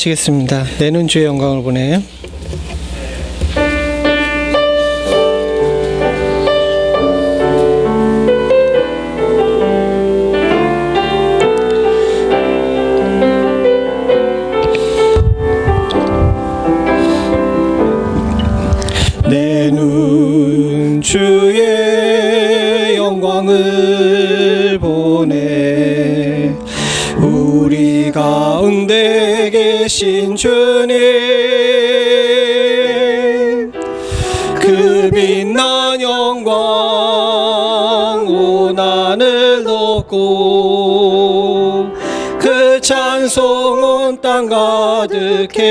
시겠습니다. 내는 주의 영광을 보내. 내는 주의 영광을 보내. 우리 가운데 계신 주님, 그 빛난 영광 온 하늘 덮고, 그 찬송 온 땅 가득해.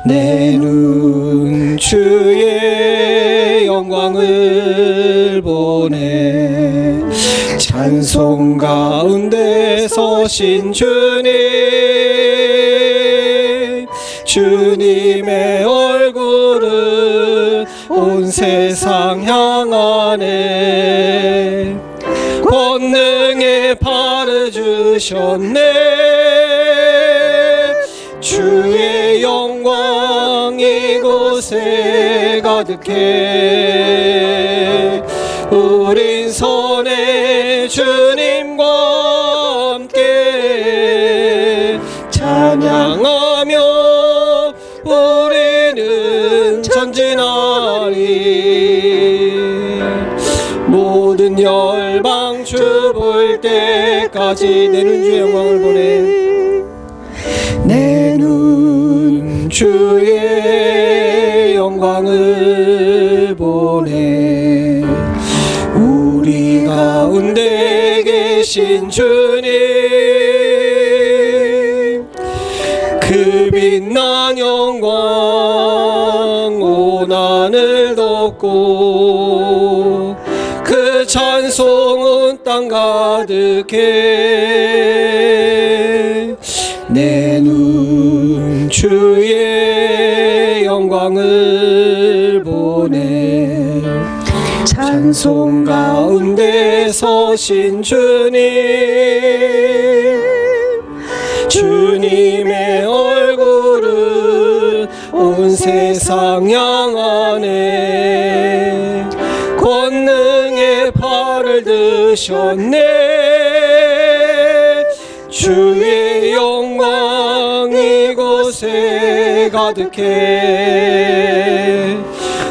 내는 주의 영광을 보내. 찬송 가운데 서신 주님, 주님의 얼굴은 온 세상 향하네. 권능의 팔을 주셨네. 주의 영광 이곳에 가득해. 우린 선의 주님과 함께 찬양하며 우리는 전진하리. 모든 열방 주 볼 때까지 내는 주의 영광을 보내. 내는 주의 영광을 보내. 우리 가운데 계신 주님, 그 빛난 영광 온 하늘 덮고, 그 찬송 온 땅 가득해. 내는 주의 영광을 보내. 찬송 가운데 서신 주님, 주님의 얼굴은 온 세상 향하네. 권능의 팔을 드셨네. 주의 영광 이곳에 가득해.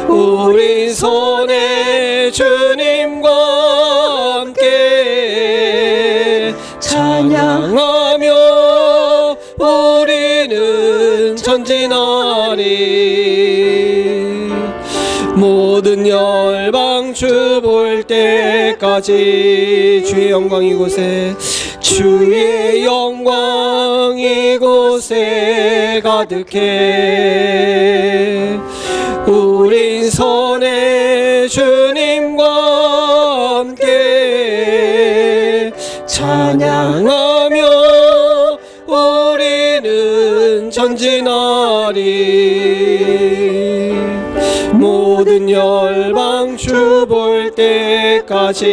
우리 손에 주님과 함께 찬양하며 우리는 전진하리. 모든 열방 주 볼 때까지 주의 영광 이곳에, 주의 영광 이곳에 가득해. 우린 선의 주님과 함께 찬양하며 우리는 전진하리. 모든 열방 주 볼 때까지.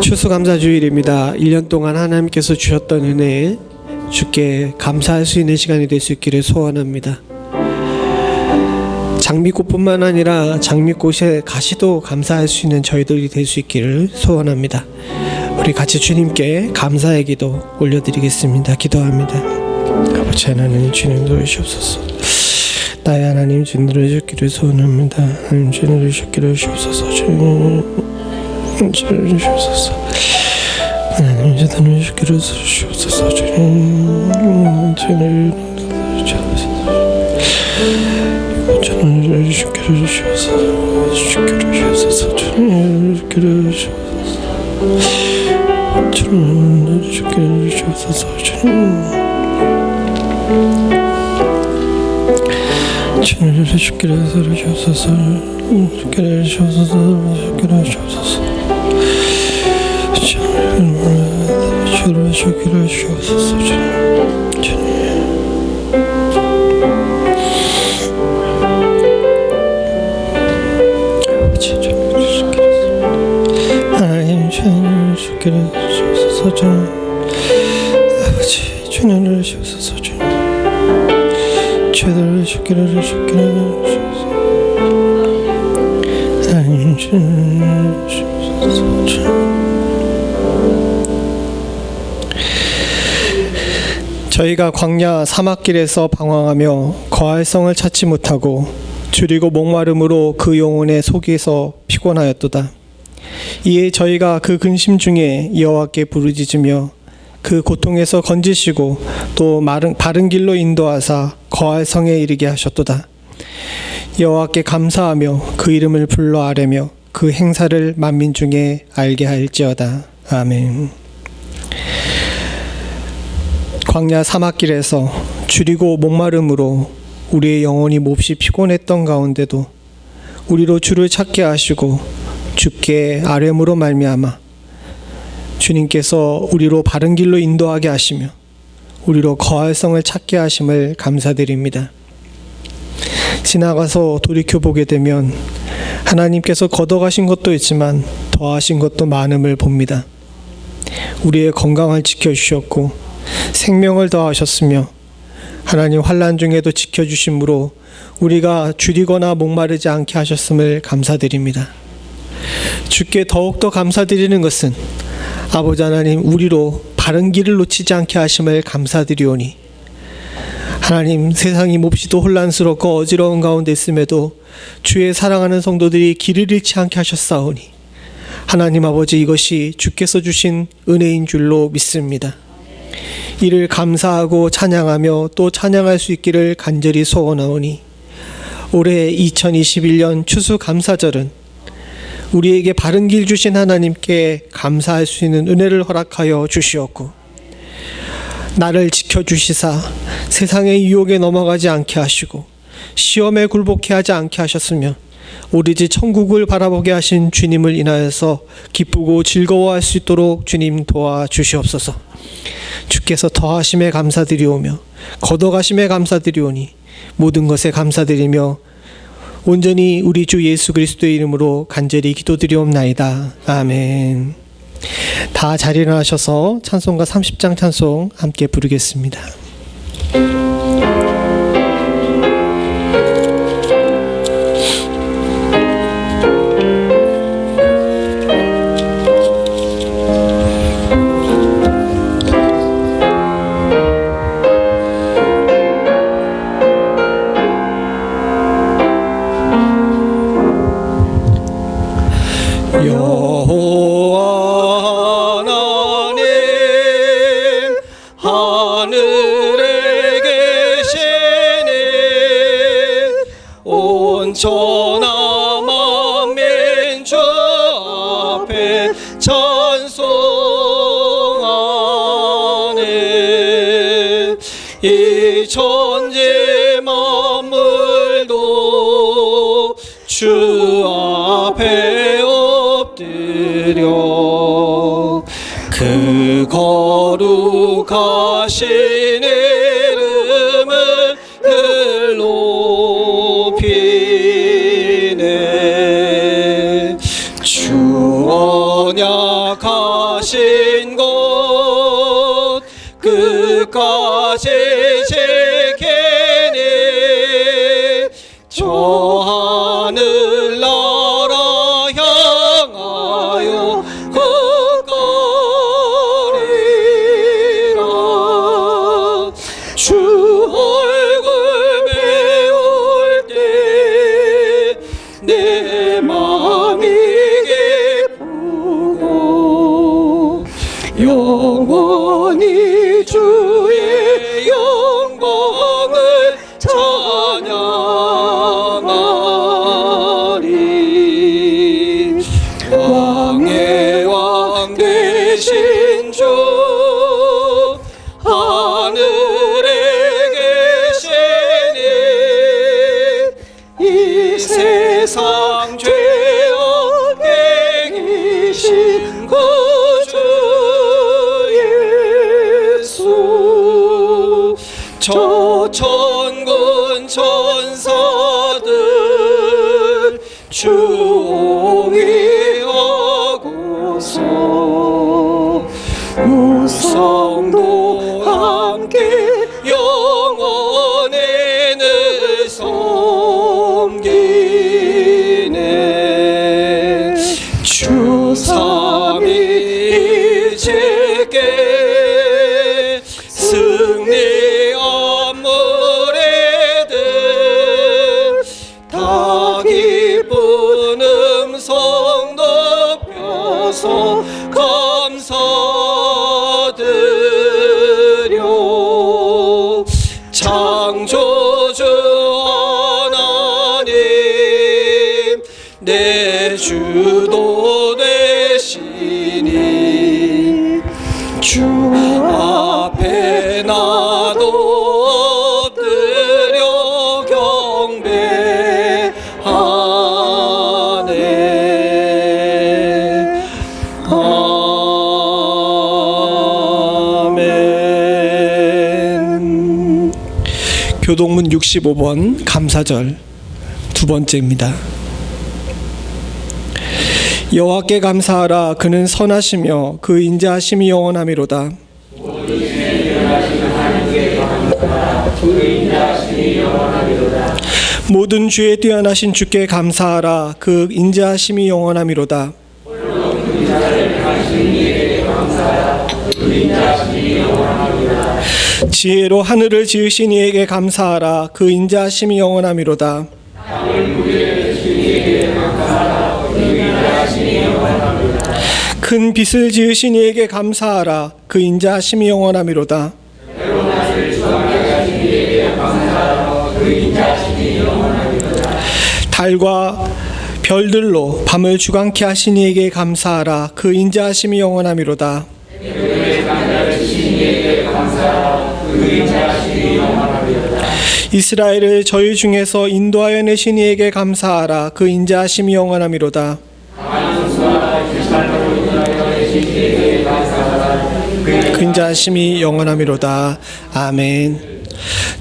추수감사주일입니다. 1년 동안 하나님께서 주셨던 은혜에 주께 감사할 수 있는 시간이 될 수 있기를 소원합니다. 장미꽃뿐만 아니라 장미꽃에 가시도 감사할 수 있는 저희들이 될 수 있기를 소원합니다. 우리 같이 주님께 감사의 기도 올려드리겠습니다. 기도합니다. 아버지 하나님, 주님 도우시옵소서. 나의 하나님, 주님 들어주시기를 소원합니다. 하나님, 주님 들어주시기를 주옵소서. 주님 주옵소서. 하나님, 주님 들어주시기를 주옵소서. 주님 주기를 주옵소서. 주님 주기를 주옵소서. 주님을 주기를 주옵소서. 주기를 주옵소서. 주기를 주옵소서. 주를 주기를 주옵소서. 주님 아버지, 주를 주기를 주님 주께 주옵소서. 주님 아버지 주님 주옵소서. 주님 죄를 주께 주옵소서. 주님 주옵소서. 저희가 광야 사막길에서 방황하며 거할 성을 찾지 못하고 줄이고 목마름으로 그 영혼의 속에서 피곤하였도다. 이에 저희가 그 근심 중에 여호와께 부르짖으며 그 고통에서 건지시고 또 바른 길로 인도하사 거할 성에 이르게 하셨도다. 여호와께 감사하며 그 이름을 불러 아뢰며 그 행사를 만민 중에 알게 할지어다. 아멘. 광야 사막길에서 줄이고 목마름으로 우리의 영혼이 몹시 피곤했던 가운데도 우리로 주를 찾게 하시고 주께 아뢰므로 말미암아 주님께서 우리로 바른 길로 인도하게 하시며 우리로 거할 성을 찾게 하심을 감사드립니다. 지나가서 돌이켜보게 되면 하나님께서 걷어가신 것도 있지만 더하신 것도 많음을 봅니다. 우리의 건강을 지켜주셨고 생명을 더하셨으며 하나님 환난 중에도 지켜주심으로 우리가 줄이거나 목마르지 않게 하셨음을 감사드립니다. 주께 더욱더 감사드리는 것은 아버지 하나님 우리로 바른 길을 놓치지 않게 하심을 감사드리오니 하나님 세상이 몹시도 혼란스럽고 어지러운 가운데 있음에도 주의 사랑하는 성도들이 길을 잃지 않게 하셨사오니 하나님 아버지 이것이 주께서 주신 은혜인 줄로 믿습니다. 이를 감사하고 찬양하며 또 찬양할 수 있기를 간절히 소원하오니 올해 2021년 추수감사절은 우리에게 바른 길 주신 하나님께 감사할 수 있는 은혜를 허락하여 주시었고 나를 지켜주시사 세상의 유혹에 넘어가지 않게 하시고 시험에 굴복해 하지 않게 하셨으며 오로지 천국을 바라보게 하신 주님을 인하여서 기쁘고 즐거워할 수 있도록 주님 도와주시옵소서. 주께서 더하심에 감사드리오며 걷어가심에 감사드리오니 모든 것에 감사드리며 온전히 우리 주 예수 그리스도의 이름으로 간절히 기도드리옵나이다. 아멘. 다 잘 일어나셔서 찬송가 30장 찬송 함께 부르겠습니다. 천하 만민 주 앞에 찬송하네. 이 천지 만물도 주 앞에 엎드려 그 거룩하신 이름을 높이네. 주 언약하신 것 끝까지 지키니 저 하늘 나라 향하여 걷거리라. 주 얼굴 배울 때 내 맘이 기쁘고 영원히 주의 영광을 찬양하리. 왕의 왕 되신 주 하늘에 계시니 이 세상 죄악에 계신 구주 예수. 저 천군 천사들 주의하고 하소서. 우성도 함께 영원히 늘 섬기네. 주 삼위일체께 승리 안무레들 다 기쁜 음성 높여서 감사드려. 창조주 하나님 내 주도 되시니 주 앞에 나도 엎드려 경배하네. 아멘. 교동문 65번 감사절 두 번째입니다. 여호와께 감사하라. 그는 선하시며 그 인자하심이 영원하미로다. 모든 주에 뛰어나신 주께 감사하라. 그 인자하심이 영원하미로다. 지혜로 하늘을 지으신 이에게 감사하라. 그 인자하심이 영원하미로다. 큰 빛을 지으신 이에게 감사하라. 그 인자하심이 영원하미로다. 달과 별들로 밤을 주광케 하신 이에게 감사하라. 그 인자하심이 영원하미로다. 이스라엘을 저희 중에서 인도하여 내신 이에게 감사하라. 그 인자하심이 영원하미로다. 그 인자하심이 영원하미로다. 아멘.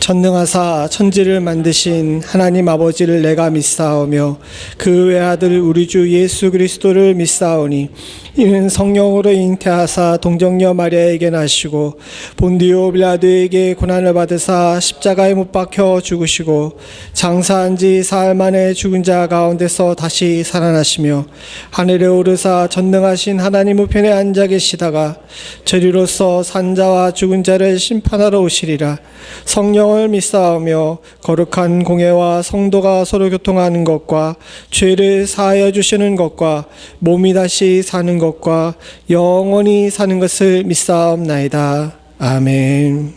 전능하사 천지를 만드신 하나님 아버지를 내가 믿사오며 그 외아들 우리 주 예수 그리스도를 믿사오니 이는 성령으로 잉태하사 동정녀 마리아에게 나시고 본디오 빌라도에게 고난을 받으사 십자가에 못 박혀 죽으시고 장사한 지 사흘 만에 죽은 자 가운데서 다시 살아나시며 하늘에 오르사 전능하신 하나님 우편에 앉아 계시다가 저리로서 산자와 죽은 자를 심판하러 오시리라. 성령을 믿사오며 거룩한 공회와 성도가 서로 교통하는 것과 죄를 사하여 주시는 것과 몸이 다시 사는 것과 영원히 사는 것을 믿사옵나이다. 아멘.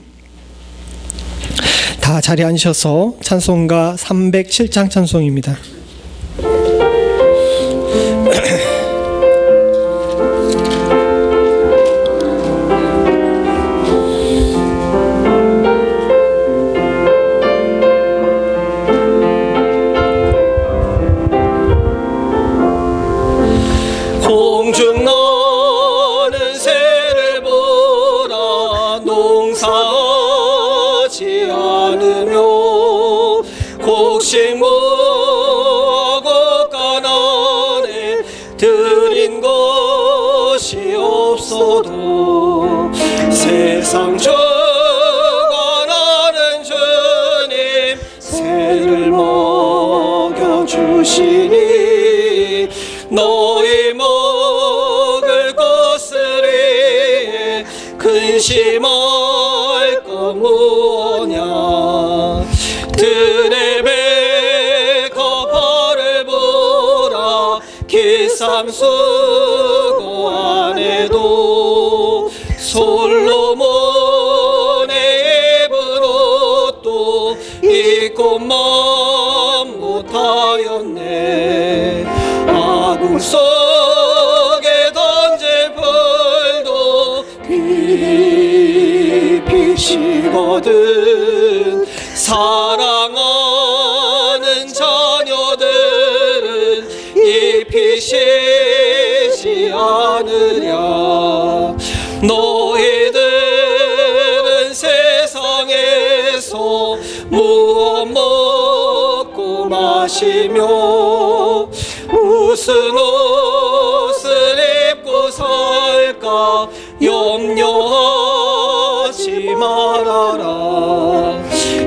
다 자리에 앉으셔서 찬송가 307장 찬송입니다. 공중 나는 새를 보라. 농사하지 않으며 곡식무하고 가난에 들인 것이 없어도 세상 주관하는 주님 새를 먹여주시니 너희 먹을 것을 근심할 것 무엇냐. 들의 배가 발을 보라. 기삼수고 안에도 솔로몬의 입은 옷도 입고만 못하였네. 아궁 속에 던질 불도 빛이거든. 사랑하는 자녀들은 이 빛이지 않으랴. 너희들은 세상에서 무엇 먹고 마시며 무슨 옷을 입고 될까 염려하지 말아라.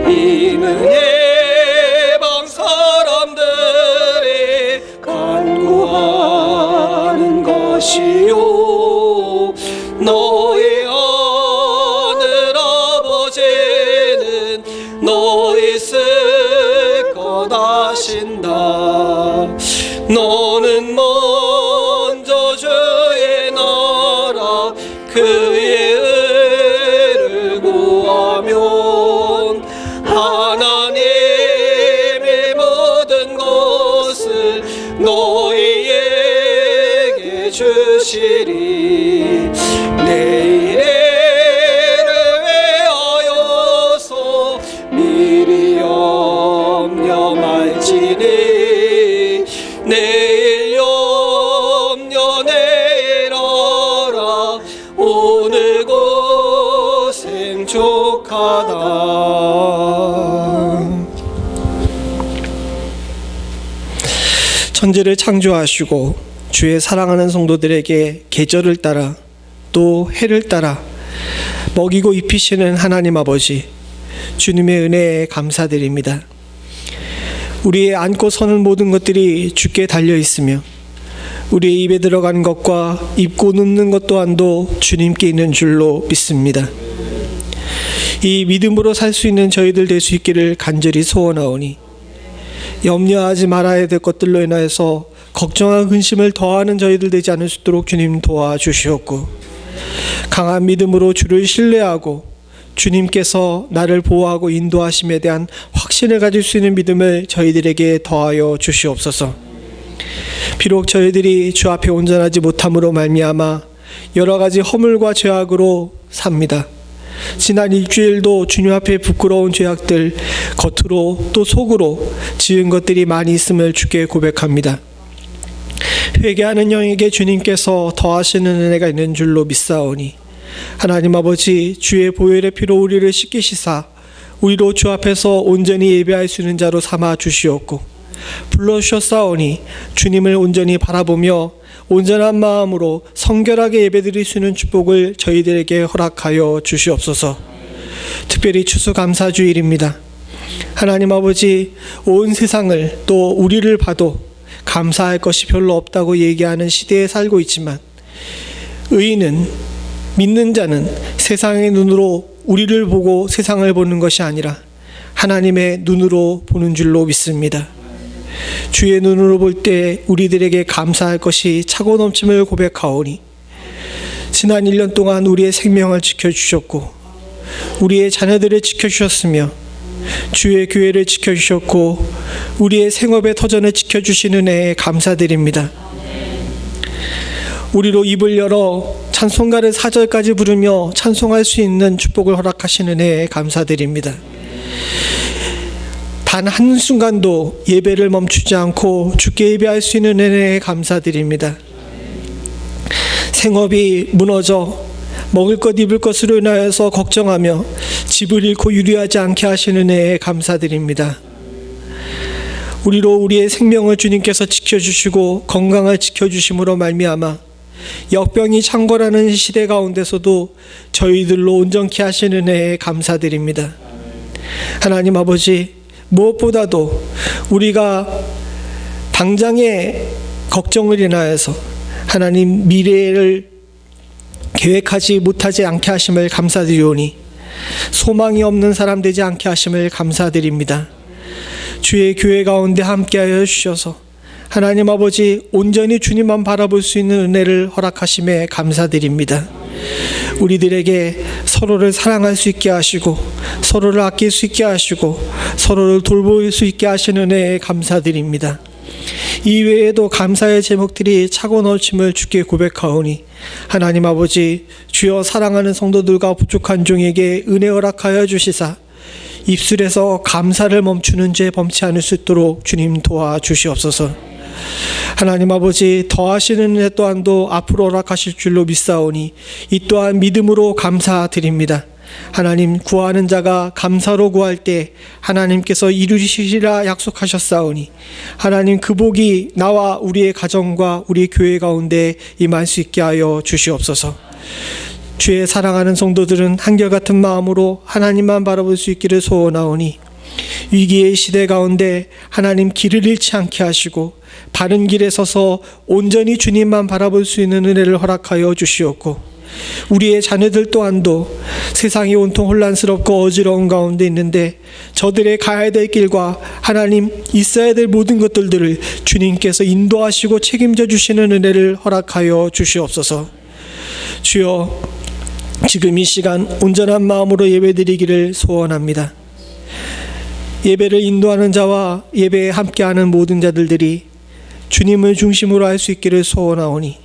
이는 해방 사람들이 간구하는 것이요 너희 하늘 아버지는 너희 쓸 것 아신다. 너는 먼저 주의 나라 그의 의를 구하면 하나님의 모든 것을 너희에게 주시리. 내 일을 위하여서 미리 염려 말지니 내일 염려 내일 하라. 오늘 고생 족하다. 천지를 창조하시고 주의 사랑하는 성도들에게 계절을 따라 또 해를 따라 먹이고 입히시는 하나님 아버지, 주님의 은혜에 감사드립니다. 우리의 안고 서는 모든 것들이 주께 달려 있으며 우리의 입에 들어가는 것과 입고 눕는 것 또한도 주님께 있는 줄로 믿습니다. 이 믿음으로 살 수 있는 저희들 될 수 있기를 간절히 소원하오니 염려하지 말아야 될 것들로 인하여서 걱정과 근심을 더하는 저희들 되지 않을 수 있도록 주님 도와주시옵고, 강한 믿음으로 주를 신뢰하고 주님께서 나를 보호하고 인도하심에 대한 확신을 가질 수 있는 믿음을 저희들에게 더하여 주시옵소서. 비록 저희들이 주 앞에 온전하지 못함으로 말미암아 여러 가지 허물과 죄악으로 삽니다. 지난 일주일도 주님 앞에 부끄러운 죄악들, 겉으로 또 속으로 지은 것들이 많이 있음을 주께 고백합니다. 회개하는 영에게 주님께서 더하시는 은혜가 있는 줄로 믿사오니 하나님 아버지, 주의 보혈의 피로 우리를 씻기시사 우리로 주 앞에서 온전히 예배할 수 있는 자로 삼아 주시옵고, 불러주셨사오니 주님을 온전히 바라보며 온전한 마음으로 성결하게 예배드릴 수 있는 축복을 저희들에게 허락하여 주시옵소서. 특별히 추수감사주일입니다. 하나님 아버지, 온 세상을 또 우리를 봐도 감사할 것이 별로 없다고 얘기하는 시대에 살고 있지만, 의인은, 믿는 자는 세상의 눈으로 우리를 보고 세상을 보는 것이 아니라 하나님의 눈으로 보는 줄로 믿습니다. 주의 눈으로 볼 때 우리들에게 감사할 것이 차고 넘침을 고백하오니, 지난 1년 동안 우리의 생명을 지켜주셨고 우리의 자녀들을 지켜주셨으며 주의 교회를 지켜주셨고 우리의 생업의 터전을 지켜주시는 은혜에 감사드립니다. 우리로 입을 열어 찬송가를 4절까지 부르며 찬송할 수 있는 축복을 허락하시는 은혜에 감사드립니다. 단 한순간도 예배를 멈추지 않고 주께 예배할 수 있는 은혜에 감사드립니다. 생업이 무너져 먹을 것 입을 것으로 인하여서 걱정하며 집을 잃고 유리하지 않게 하시는 은혜에 감사드립니다. 우리로 우리의 생명을 주님께서 지켜주시고 건강을 지켜주심으로 말미암아 역병이 창궐하는 시대 가운데서도 저희들로 온전케 하시는 은혜에 감사드립니다. 하나님 아버지, 무엇보다도 우리가 당장의 걱정을 인하여서 하나님 미래를 계획하지 못하지 않게 하심을 감사드리오니 소망이 없는 사람 되지 않게 하심을 감사드립니다. 주의 교회 가운데 함께하여 주셔서 하나님 아버지, 온전히 주님만 바라볼 수 있는 은혜를 허락하심에 감사드립니다. 우리들에게 서로를 사랑할 수 있게 하시고 서로를 아낄 수 있게 하시고 서로를 돌볼 수 있게 하시는 은혜에 감사드립니다. 이외에도 감사의 제목들이 차고 넘침을 주께 고백하오니 하나님 아버지, 주여 사랑하는 성도들과 부족한 종에게 은혜 허락하여 주시사 입술에서 감사를 멈추는 죄 범치 않을 수 있도록 주님 도와주시옵소서. 하나님 아버지, 더하시는 은혜 또한도 앞으로 허락하실 줄로 믿사오니 이 또한 믿음으로 감사드립니다. 하나님, 구하는 자가 감사로 구할 때 하나님께서 이루시리라 약속하셨사오니 하나님, 그 복이 나와 우리의 가정과 우리 교회 가운데 임할 수 있게 하여 주시옵소서. 주의 사랑하는 성도들은 한결같은 마음으로 하나님만 바라볼 수 있기를 소원하오니 위기의 시대 가운데 하나님 길을 잃지 않게 하시고 바른 길에 서서 온전히 주님만 바라볼 수 있는 은혜를 허락하여 주시옵고 우리의 자녀들 또한도 세상이 온통 혼란스럽고 어지러운 가운데 있는데 저들의 가야 될 길과 하나님 있어야 될 모든 것들을 주님께서 인도하시고 책임져 주시는 은혜를 허락하여 주시옵소서. 주여, 지금 이 시간 온전한 마음으로 예배드리기를 소원합니다. 예배를 인도하는 자와 예배에 함께하는 모든 자들이 주님을 중심으로 할 수 있기를 소원하오니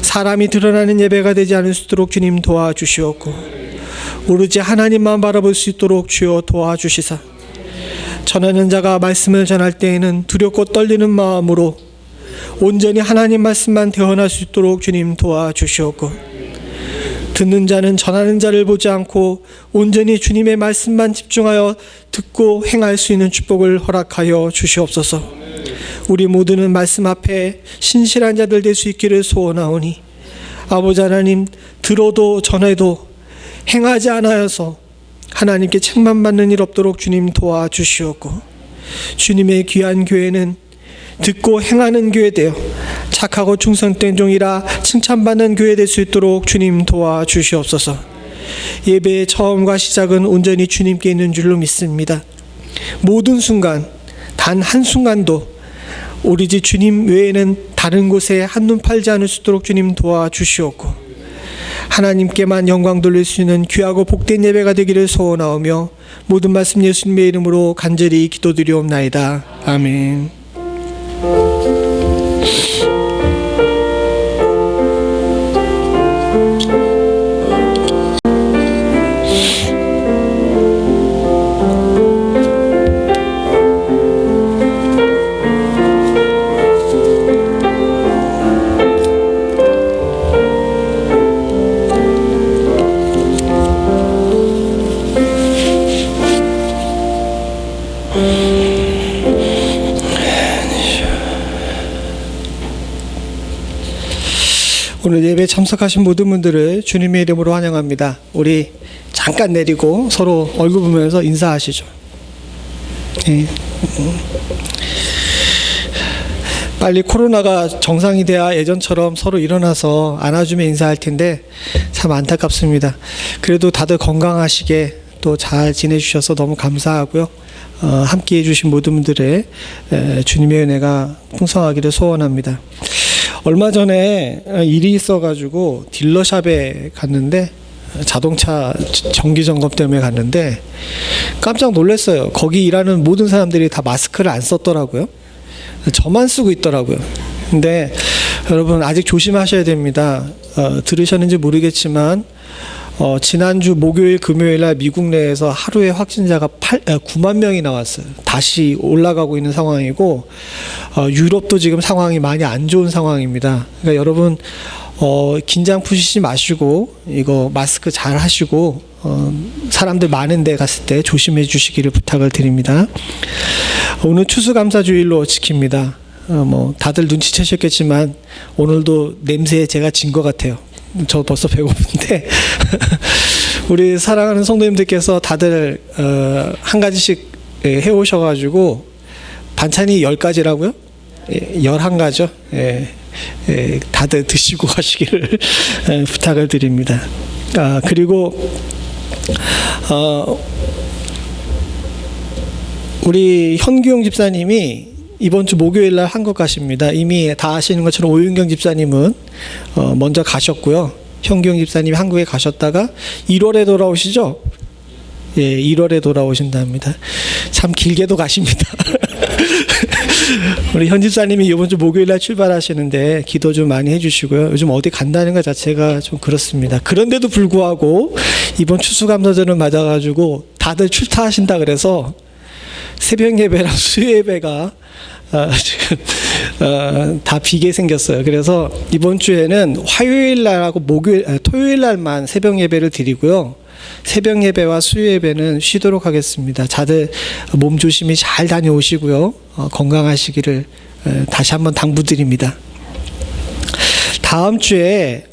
사람이 드러나는 예배가 되지 않을 수 있도록 주님 도와주시옵고 오로지 하나님만 바라볼 수 있도록 주여 도와주시사 전하는 자가 말씀을 전할 때에는 두렵고 떨리는 마음으로 온전히 하나님 말씀만 대언할 수 있도록 주님 도와주시옵고 듣는 자는 전하는 자를 보지 않고 온전히 주님의 말씀만 집중하여 듣고 행할 수 있는 축복을 허락하여 주시옵소서. 우리 모두는 말씀 앞에 신실한 자들 될 수 있기를 소원하오니 아버지 하나님, 들어도 전해도 행하지 않아서 하나님께 책망받는 일 없도록 주님 도와주시옵고 주님의 귀한 교회는 듣고 행하는 교회 되어 착하고 충성된 종이라 칭찬받는 교회 될 수 있도록 주님 도와주시옵소서. 예배의 처음과 시작은 온전히 주님께 있는 줄로 믿습니다. 모든 순간 단 한순간도 오로지 주님 외에는 다른 곳에 한눈 팔지 않을 수 있도록 주님 도와주시옵고 하나님께만 영광 돌릴 수 있는 귀하고 복된 예배가 되기를 소원하오며 모든 말씀 예수님의 이름으로 간절히 기도드리옵나이다. 아멘. 오늘 예배에 참석하신 모든 분들을 주님의 이름으로 환영합니다. 우리 잠깐 내리고 서로 얼굴 보면서 인사하시죠. 네. 빨리 코로나가 정상이 돼야 예전처럼 서로 일어나서 안아주며 인사할 텐데 참 안타깝습니다. 그래도 다들 건강하시게 또 잘 지내주셔서 너무 감사하고요. 함께해 주신 모든 분들의 주님의 은혜가 풍성하기를 소원합니다. 얼마 전에 일이 있어가지고 딜러샵에 갔는데 자동차 정기점검 때문에 갔는데 깜짝 놀랐어요. 거기 일하는 모든 사람들이 다 마스크를 안 썼더라고요. 저만 쓰고 있더라고요. 근데 여러분 아직 조심하셔야 됩니다. 들으셨는지 모르겠지만 지난주 목요일 금요일 날 미국 내에서 하루에 확진자가 9만 명이 나왔어요. 다시 올라가고 있는 상황이고 유럽도 지금 상황이 많이 안 좋은 상황입니다. 그러니까 여러분 긴장 푸시지 마시고 이거 마스크 잘 하시고 사람들 많은 데 갔을 때 조심해 주시기를 부탁을 드립니다. 오늘 추수감사주일로 지킵니다. 뭐 다들 눈치채셨겠지만 오늘도 냄새에 제가 진 것 같아요. 저 벌써 배고픈데 우리 사랑하는 성도님들께서 다들 한 가지씩 해오셔가지고 반찬이 10가지라고요? 11가지죠? 다들 드시고 가시기를 부탁을 드립니다. 그리고 우리 현규용 집사님이 이번 주 목요일 날 한국 가십니다. 이미 다 아시는 것처럼 오윤경 집사님은 먼저 가셨고요. 현경 집사님이 한국에 가셨다가 1월에 돌아오시죠? 예, 1월에 돌아오신답니다. 참 길게도 가십니다. 우리 현 집사님이 이번 주 목요일 날 출발하시는데 기도 좀 많이 해주시고요. 요즘 어디 간다는 것 자체가 좀 그렇습니다. 그런데도 불구하고 이번 추수감사절을 맞아가지고 다들 출타하신다 그래서 새벽 예배랑 수요 예배가 지금 다 비게 생겼어요. 그래서 이번 주에는 화요일 날하고 토요일 날만 새벽 예배를 드리고요. 새벽 예배와 수요 예배는 쉬도록 하겠습니다. 다들 몸 조심히 잘 다녀오시고요. 건강하시기를 다시 한번 당부드립니다. 다음 주에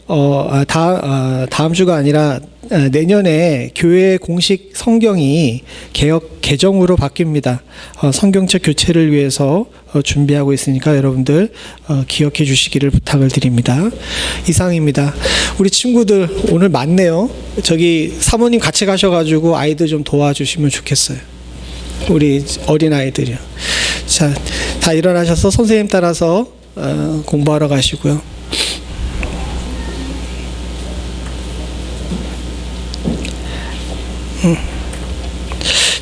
다음 주가 아니라 내년에 교회 공식 성경이 개정으로 바뀝니다. 성경책 교체를 위해서 준비하고 있으니까 여러분들 기억해 주시기를 부탁을 드립니다. 이상입니다. 우리 친구들 오늘 많네요. 저기 사모님 같이 가셔가지고 아이들 좀 도와주시면 좋겠어요. 우리 어린아이들이요. 자, 다 일어나셔서 선생님 따라서 공부하러 가시고요.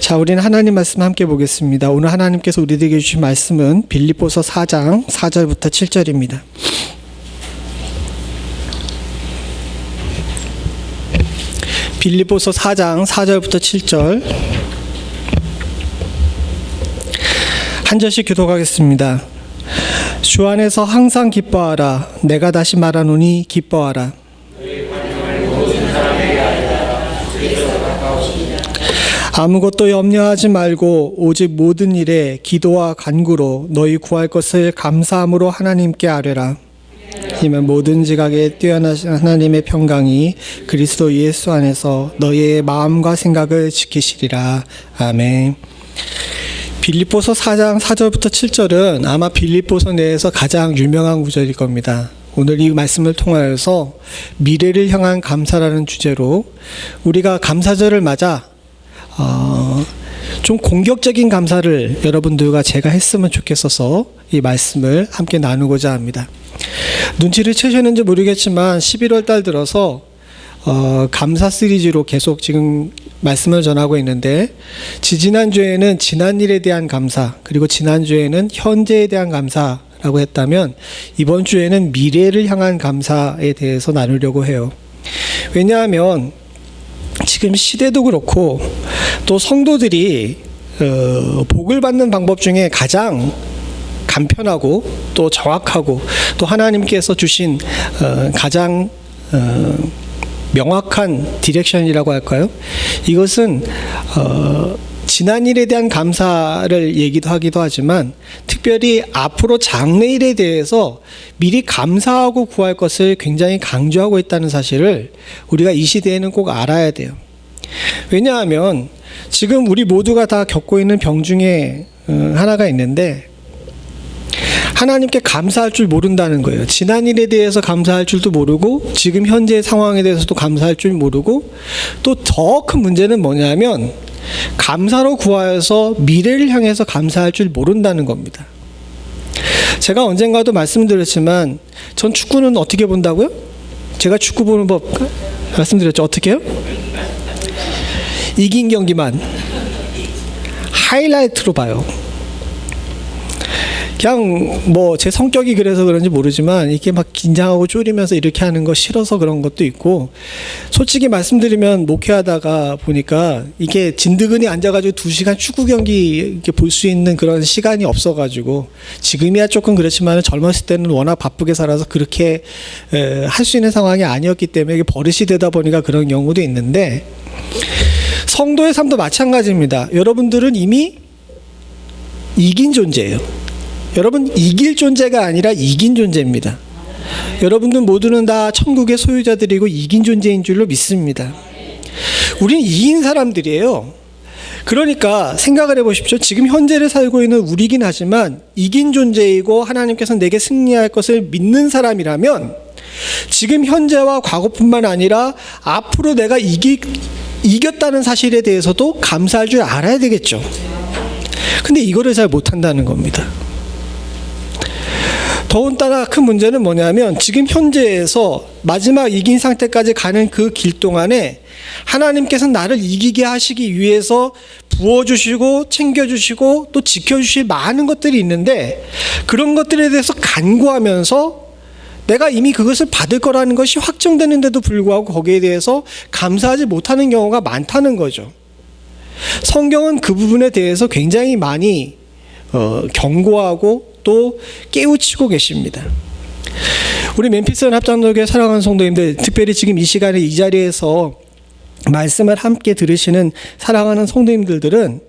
자, 우리는 하나님 말씀 함께 보겠습니다. 오늘 하나님께서 우리들에게 주신 말씀은 빌립보서 4장 4절부터 7절입니다. 빌립보서 4장 4절부터 7절 한 절씩 교독하겠습니다. 주 안에서 항상 기뻐하라. 내가 다시 말하노니 기뻐하라. 아무것도 염려하지 말고 오직 모든 일에 기도와 간구로 너희 구할 것을 감사함으로 하나님께 아뢰라. 이는 모든 지각에 뛰어나신 하나님의 평강이 그리스도 예수 안에서 너희의 마음과 생각을 지키시리라. 아멘. 빌립보서 4장 4절부터 7절은 아마 빌립보서 내에서 가장 유명한 구절일 겁니다. 오늘 이 말씀을 통하여서 미래를 향한 감사라는 주제로 우리가 감사절을 맞아 좀 공격적인 감사를 여러분들과 제가 했으면 좋겠어서 이 말씀을 함께 나누고자 합니다. 눈치를 채셨는지 모르겠지만 11월 달 들어서 감사 시리즈로 계속 지금 말씀을 전하고 있는데 지난주에는 지난 일에 대한 감사, 그리고 지난주에는 현재에 대한 감사라고 했다면 이번 주에는 미래를 향한 감사에 대해서 나누려고 해요. 왜냐하면 지금 시대도 그렇고 또 성도들이 복을 받는 방법 중에 가장 간편하고 또 정확하고 또 하나님께서 주신 가장 명확한 디렉션이라고 할까요? 이것은 지난 일에 대한 감사를 얘기도 하기도 하지만 특별히 앞으로 장래일에 대해서 미리 감사하고 구할 것을 굉장히 강조하고 있다는 사실을 우리가 이 시대에는 꼭 알아야 돼요. 왜냐하면 지금 우리 모두가 다 겪고 있는 병 중에 하나가 있는데 하나님께 감사할 줄 모른다는 거예요. 지난 일에 대해서 감사할 줄도 모르고 지금 현재 상황에 대해서도 감사할 줄 모르고 또 더 큰 문제는 뭐냐면 감사로 구하여서 미래를 향해서 감사할 줄 모른다는 겁니다. 제가 언젠가도 말씀드렸지만 전 축구는 어떻게 본다고요? 제가 축구 보는 법 말씀드렸죠. 어떻게 해요? 이긴 경기만 하이라이트로 봐요. 그냥 뭐 제 성격이 그래서 그런지 모르지만 이게 막 긴장하고 쫄이면서 이렇게 하는 거 싫어서 그런 것도 있고, 솔직히 말씀드리면 목회하다가 보니까 이게 진드근이 앉아가지고 2시간 축구 경기 이렇게 볼 수 있는 그런 시간이 없어가지고, 지금이야 조금 그렇지만 젊었을 때는 워낙 바쁘게 살아서 그렇게 할 수 있는 상황이 아니었기 때문에 이게 버릇이 되다 보니까 그런 경우도 있는데, 성도의 삶도 마찬가지입니다. 여러분들은 이미 이긴 존재예요. 여러분 이길 존재가 아니라 이긴 존재입니다. 여러분들 모두는 다 천국의 소유자들이고 이긴 존재인 줄로 믿습니다. 우리는 이긴 사람들이에요. 그러니까 생각을 해보십시오. 지금 현재를 살고 있는 우리긴 하지만 이긴 존재이고 하나님께서 내게 승리할 것을 믿는 사람이라면 지금 현재와 과거뿐만 아니라 앞으로 내가 이겼다는 사실에 대해서도 감사할 줄 알아야 되겠죠. 근데 이거를 잘 못한다는 겁니다. 더군다나 큰 문제는 뭐냐면 지금 현재에서 마지막 이긴 상태까지 가는 그 길 동안에 하나님께서 나를 이기게 하시기 위해서 부어주시고 챙겨주시고 또 지켜주실 많은 것들이 있는데, 그런 것들에 대해서 간구하면서 내가 이미 그것을 받을 거라는 것이 확정되는데도 불구하고 거기에 대해서 감사하지 못하는 경우가 많다는 거죠. 성경은 그 부분에 대해서 굉장히 많이 경고하고 또 깨우치고 계십니다. 우리 멤피스 합장로교회 사랑하는 성도님들, 특별히 지금 이 시간에 이 자리에서 말씀을 함께 들으시는 사랑하는 성도님들은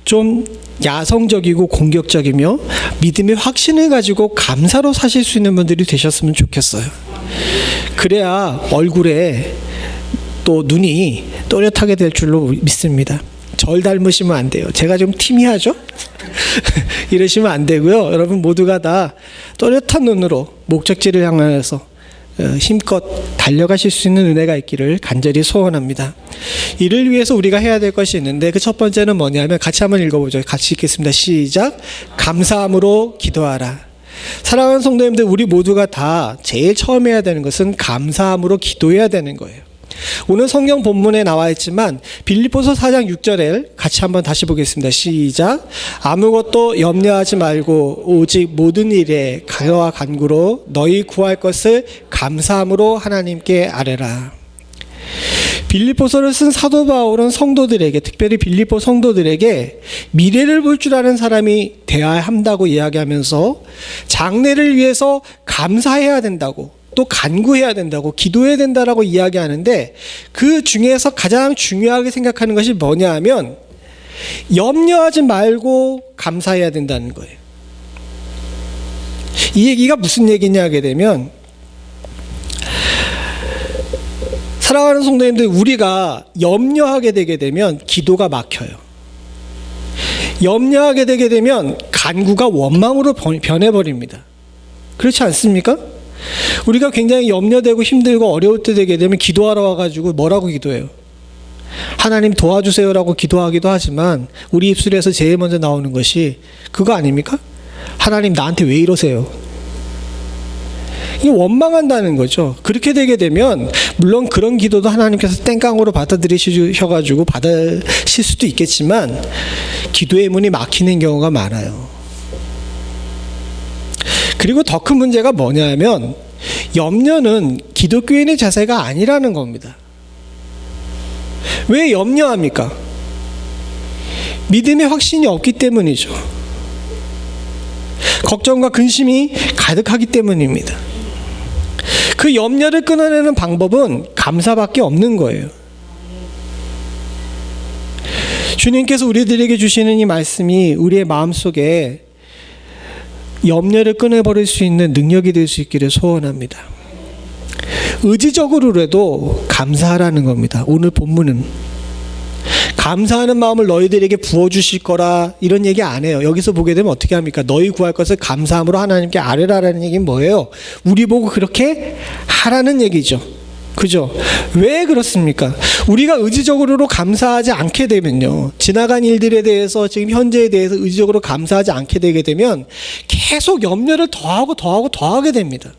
좀 야성적이고 공격적이며 믿음의 확신을 가지고 감사로 사실 수 있는 분들이 되셨으면 좋겠어요. 그래야 얼굴에 또 눈이 또렷하게 될 줄로 믿습니다. 절 닮으시면 안 돼요. 제가 좀 티미하죠? 이러시면 안 되고요. 여러분 모두가 다 또렷한 눈으로 목적지를 향하여서 힘껏 달려가실 수 있는 은혜가 있기를 간절히 소원합니다. 이를 위해서 우리가 해야 될 것이 있는데 그 첫 번째는 뭐냐면 같이 한번 읽어보죠. 같이 읽겠습니다. 시작. 감사함으로 기도하라. 사랑하는 성도님들, 우리 모두가 다 제일 처음 해야 되는 것은 감사함으로 기도해야 되는 거예요. 오늘 성경 본문에 나와 있지만 빌립보서 4장 6절에 같이 한번 다시 보겠습니다. 시작. 아무것도 염려하지 말고 오직 모든 일에 가와 간구로 너희 구할 것을 감사함으로 하나님께 아뢰라. 빌립보서를 쓴 사도 바울은 성도들에게, 특별히 빌립보 성도들에게 미래를 볼 줄 아는 사람이 되어야 한다고 이야기하면서 장래를 위해서 감사해야 된다고, 또 간구해야 된다고, 기도해야 된다라고 이야기하는데, 그 중에서 가장 중요하게 생각하는 것이 뭐냐 하면 염려하지 말고 감사해야 된다는 거예요. 이 얘기가 무슨 얘기냐 하게 되면, 사랑하는 성도님들, 우리가 염려하게 되게 되면 기도가 막혀요. 염려하게 되게 되면 간구가 원망으로 변해버립니다. 그렇지 않습니까? 우리가 굉장히 염려되고 힘들고 어려울 때 되게 되면 기도하러 와가지고 뭐라고 기도해요? 하나님 도와주세요라고 기도하기도 하지만 우리 입술에서 제일 먼저 나오는 것이 그거 아닙니까? 하나님 나한테 왜 이러세요? 이게 원망한다는 거죠. 그렇게 되게 되면 물론 그런 기도도 하나님께서 땡깡으로 받아들이셔가지고 받으실 수도 있겠지만 기도의 문이 막히는 경우가 많아요. 그리고 더 큰 문제가 뭐냐면 염려는 기독교인의 자세가 아니라는 겁니다. 왜 염려합니까? 믿음의 확신이 없기 때문이죠. 걱정과 근심이 가득하기 때문입니다. 그 염려를 끊어내는 방법은 감사밖에 없는 거예요. 주님께서 우리들에게 주시는 이 말씀이 우리의 마음속에 염려를 끊어버릴 수 있는 능력이 될 수 있기를 소원합니다. 의지적으로라도 감사하라는 겁니다. 오늘 본문은 감사하는 마음을 너희들에게 부어주실 거라 이런 얘기 안 해요. 여기서 보게 되면 어떻게 합니까? 너희 구할 것을 감사함으로 하나님께 아뢰라라는 얘기는 뭐예요? 우리 보고 그렇게 하라는 얘기죠. 그죠? 왜 그렇습니까? 우리가 의지적으로 감사하지 않게 되면요, 지나간 일들에 대해서 지금 현재에 대해서 의지적으로 감사하지 않게 되게 되면 계속 염려를 더하게 됩니다.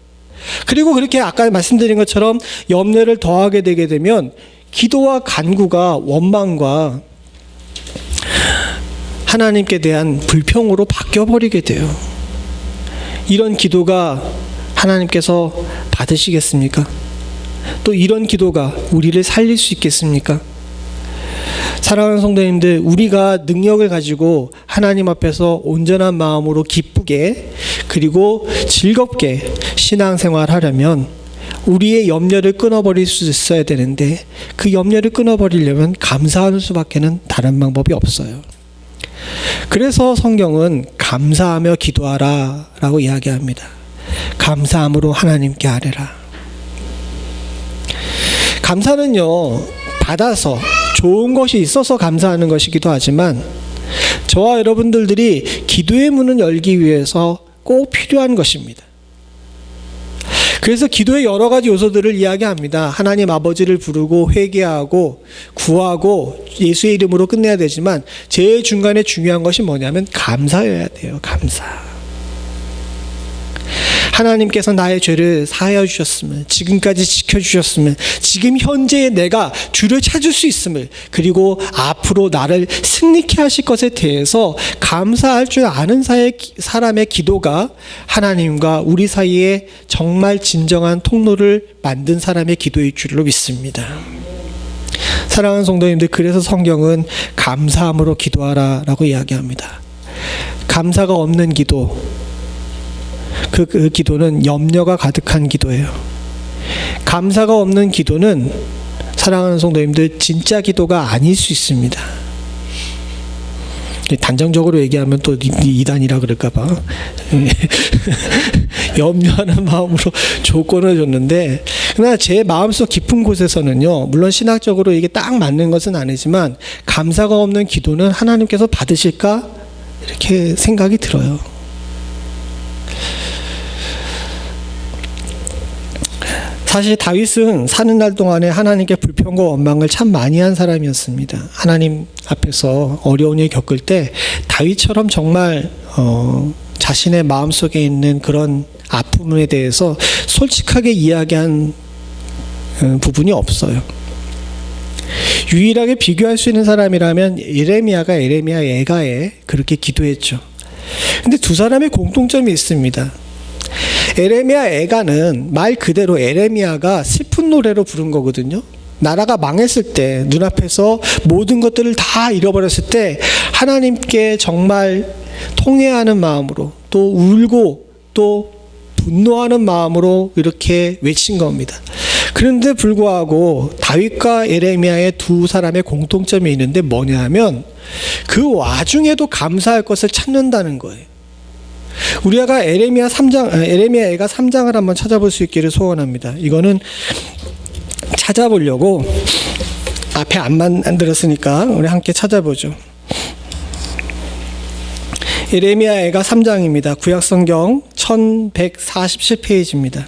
그리고 그렇게 아까 말씀드린 것처럼 염려를 더하게 되게 되면 기도와 간구가 원망과 하나님께 대한 불평으로 바뀌어버리게 돼요. 이런 기도가 하나님께서 받으시겠습니까? 또 이런 기도가 우리를 살릴 수 있겠습니까? 사랑하는 성도님들, 우리가 능력을 가지고 하나님 앞에서 온전한 마음으로 기쁘게 그리고 즐겁게 신앙생활 하려면 우리의 염려를 끊어버릴 수 있어야 되는데, 그 염려를 끊어버리려면 감사하는 수밖에는 다른 방법이 없어요. 그래서 성경은 감사하며 기도하라 라고 이야기합니다. 감사함으로 하나님께 아뢰라. 감사는요, 받아서 좋은 것이 있어서 감사하는 것이기도 하지만 저와 여러분들이 기도의 문을 열기 위해서 꼭 필요한 것입니다. 그래서 기도의 여러 가지 요소들을 이야기합니다. 하나님 아버지를 부르고 회개하고 구하고 예수의 이름으로 끝내야 되지만 제일 중간에 중요한 것이 뭐냐면 감사여야 돼요. 감사. 하나님께서 나의 죄를 사하여 주셨음을, 지금까지 지켜주셨음을, 지금 현재의 내가 주를 찾을 수 있음을, 그리고 앞으로 나를 승리케 하실 것에 대해서 감사할 줄 아는 사람의 기도가 하나님과 우리 사이에 정말 진정한 통로를 만든 사람의 기도일 줄로 믿습니다. 사랑하는 성도님들, 그래서 성경은 감사함으로 기도하라 라고 이야기합니다. 감사가 없는 기도, 그 기도는 염려가 가득한 기도예요. 감사가 없는 기도는, 사랑하는 성도님들, 진짜 기도가 아닐 수 있습니다. 단정적으로 얘기하면 또 이단이라 그럴까봐 염려하는 마음으로 조건을 줬는데, 그러나 제 마음속 깊은 곳에서는요, 물론 신학적으로 이게 딱 맞는 것은 아니지만 감사가 없는 기도는 하나님께서 받으실까 이렇게 생각이 들어요. 사실 다윗은 사는 날 동안에 하나님께 불평과 원망을 참 많이 한 사람이었습니다. 하나님 앞에서 어려운 일 겪을 때 다윗처럼 정말 자신의 마음속에 있는 그런 아픔에 대해서 솔직하게 이야기한 부분이 없어요. 유일하게 비교할 수 있는 사람이라면 예레미야가 예레미야 애가에 그렇게 기도했죠. 근데 두 사람의 공통점이 있습니다. 예레미야 애가는 말 그대로 예레미야가 슬픈 노래로 부른 거거든요. 나라가 망했을 때, 눈앞에서 모든 것들을 다 잃어버렸을 때 하나님께 정말 통회하는 마음으로, 또 울고 또 분노하는 마음으로 이렇게 외친 겁니다. 그런데 불구하고 다윗과 예레미야의 두 사람의 공통점이 있는데 뭐냐 하면 그 와중에도 감사할 것을 찾는다는 거예요. 우리가 예레미야 애가 3장을 한번 찾아볼 수 있기를 소원합니다. 이거는 찾아보려고 앞에 안 만들었으니까 우리 함께 찾아보죠. 예레미야 애가 3장입니다. 구약성경 1147페이지입니다.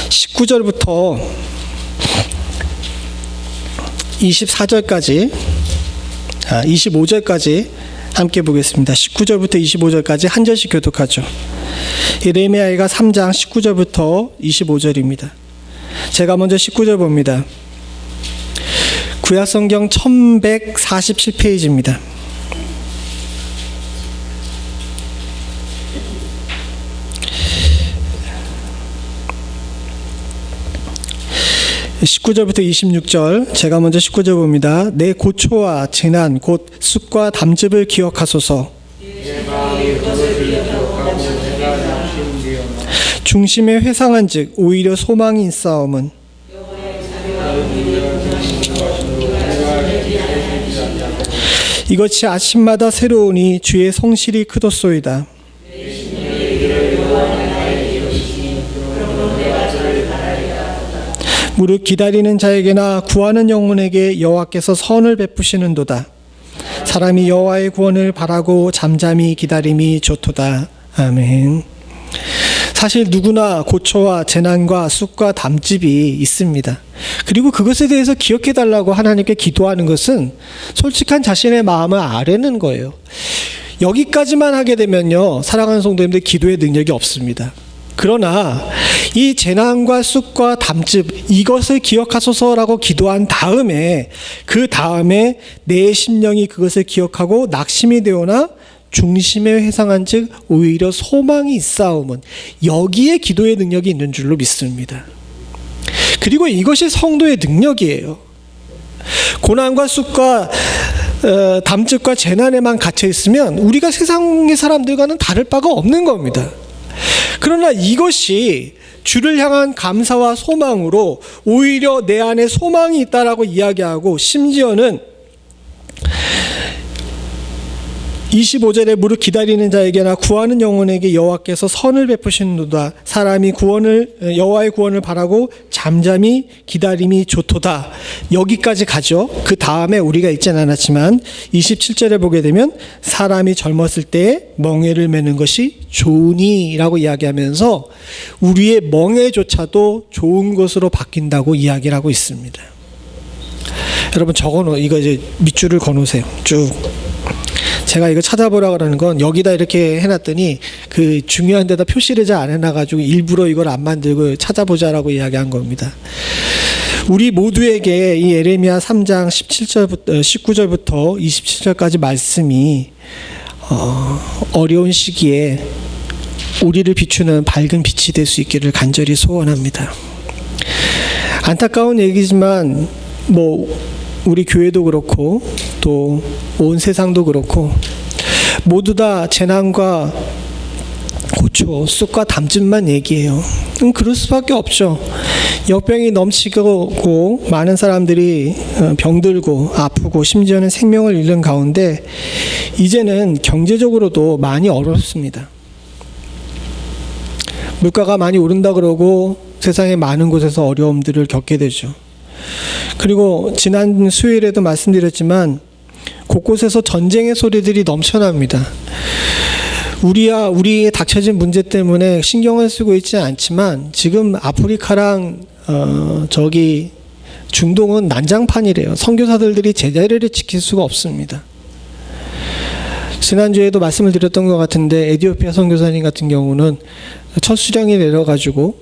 (19절부터) 24절까지 25절까지 함께 보겠습니다. 19절부터 25절까지 한 절씩 교독하죠. 예레미야가 3장 19절부터 25절입니다. 제가 먼저 19절 봅니다. 구약성경 1147페이지입니다. (19절부터 26절) 제가 먼저 19절 봅니다. 내 고초와 재난 곧 쑥과 담즙을 기억하소서. 중심에 회상한즉 오히려 소망이 있사옴은 이것이 아침마다 새로우니 주의 성실이 크도소이다. 무릇 기다리는 자에게나 구하는 영혼에게 여호와께서 선을 베푸시는도다. 사람이 여호와의 구원을 바라고 잠잠히 기다림이 좋도다. 아멘. 사실 누구나 고초와 재난과 쑥과 담즙이 있습니다. 그리고 그것에 대해서 기억해달라고 하나님께 기도하는 것은 솔직한 자신의 마음을 아뢰는 거예요. 여기까지만 하게 되면요, 사랑하는 성도님들, 기도의 능력이 없습니다. 그러나 이 재난과 쑥과 담즙, 이것을 기억하소서라고 기도한 다음에, 그 다음에 내 심령이 그것을 기억하고 낙심이 되오나 중심에 회상한 즉 오히려 소망이 있사옴은, 여기에 기도의 능력이 있는 줄로 믿습니다. 그리고 이것이 성도의 능력이에요. 고난과 쑥과 담즙과 재난에만 갇혀 있으면 우리가 세상의 사람들과는 다를 바가 없는 겁니다. 그러나 이것이 주를 향한 감사와 소망으로 오히려 내 안에 소망이 있다라고 이야기하고, 심지어는 25절에 무릇 기다리는 자에게나 구하는 영혼에게 여호와께서 선을 베푸시는도다. 사람이 여호와의 구원을 바라고 잠잠히 기다림이 좋도다. 여기까지 가죠. 그 다음에 우리가 읽진 않았지만 27절에 보게 되면 사람이 젊었을 때 멍에를 매는 것이 좋으니 라고 이야기하면서 우리의 멍에조차도 좋은 것으로 바뀐다고 이야기를 하고 있습니다. 여러분 이거 이제 밑줄을 거놓으세요. 쭉. 제가 이거 찾아보라 그러는 건 여기다 이렇게 해놨더니 그 중요한 데다 표시를 잘 안 해놔가지고 일부러 이걸 안 만들고 찾아보자라고 이야기한 겁니다. 우리 모두에게 이 예레미야 3장 19절부터 27절까지 말씀이 어려운 시기에 우리를 비추는 밝은 빛이 될 수 있기를 간절히 소원합니다. 안타까운 얘기지만 우리 교회도 그렇고 또 온 세상도 그렇고 모두 다 재난과 고초, 쑥과 담즙만 얘기해요. 그럴 수밖에 없죠. 역병이 넘치고 많은 사람들이 병들고 아프고 심지어는 생명을 잃는 가운데 이제는 경제적으로도 많이 어렵습니다. 물가가 많이 오른다 그러고 세상의 많은 곳에서 어려움들을 겪게 되죠. 그리고 지난 수요일에도 말씀드렸지만 곳곳에서 전쟁의 소리들이 넘쳐납니다. 우리의 닥쳐진 문제 때문에 신경을 쓰고 있지 않지만 지금 아프리카랑 저기 중동은 난장판이래요. 선교사들이 제자리를 지킬 수가 없습니다. 지난주에도 말씀을 드렸던 것 같은데 에티오피아 선교사님 같은 경우는 첫 수령이 내려가지고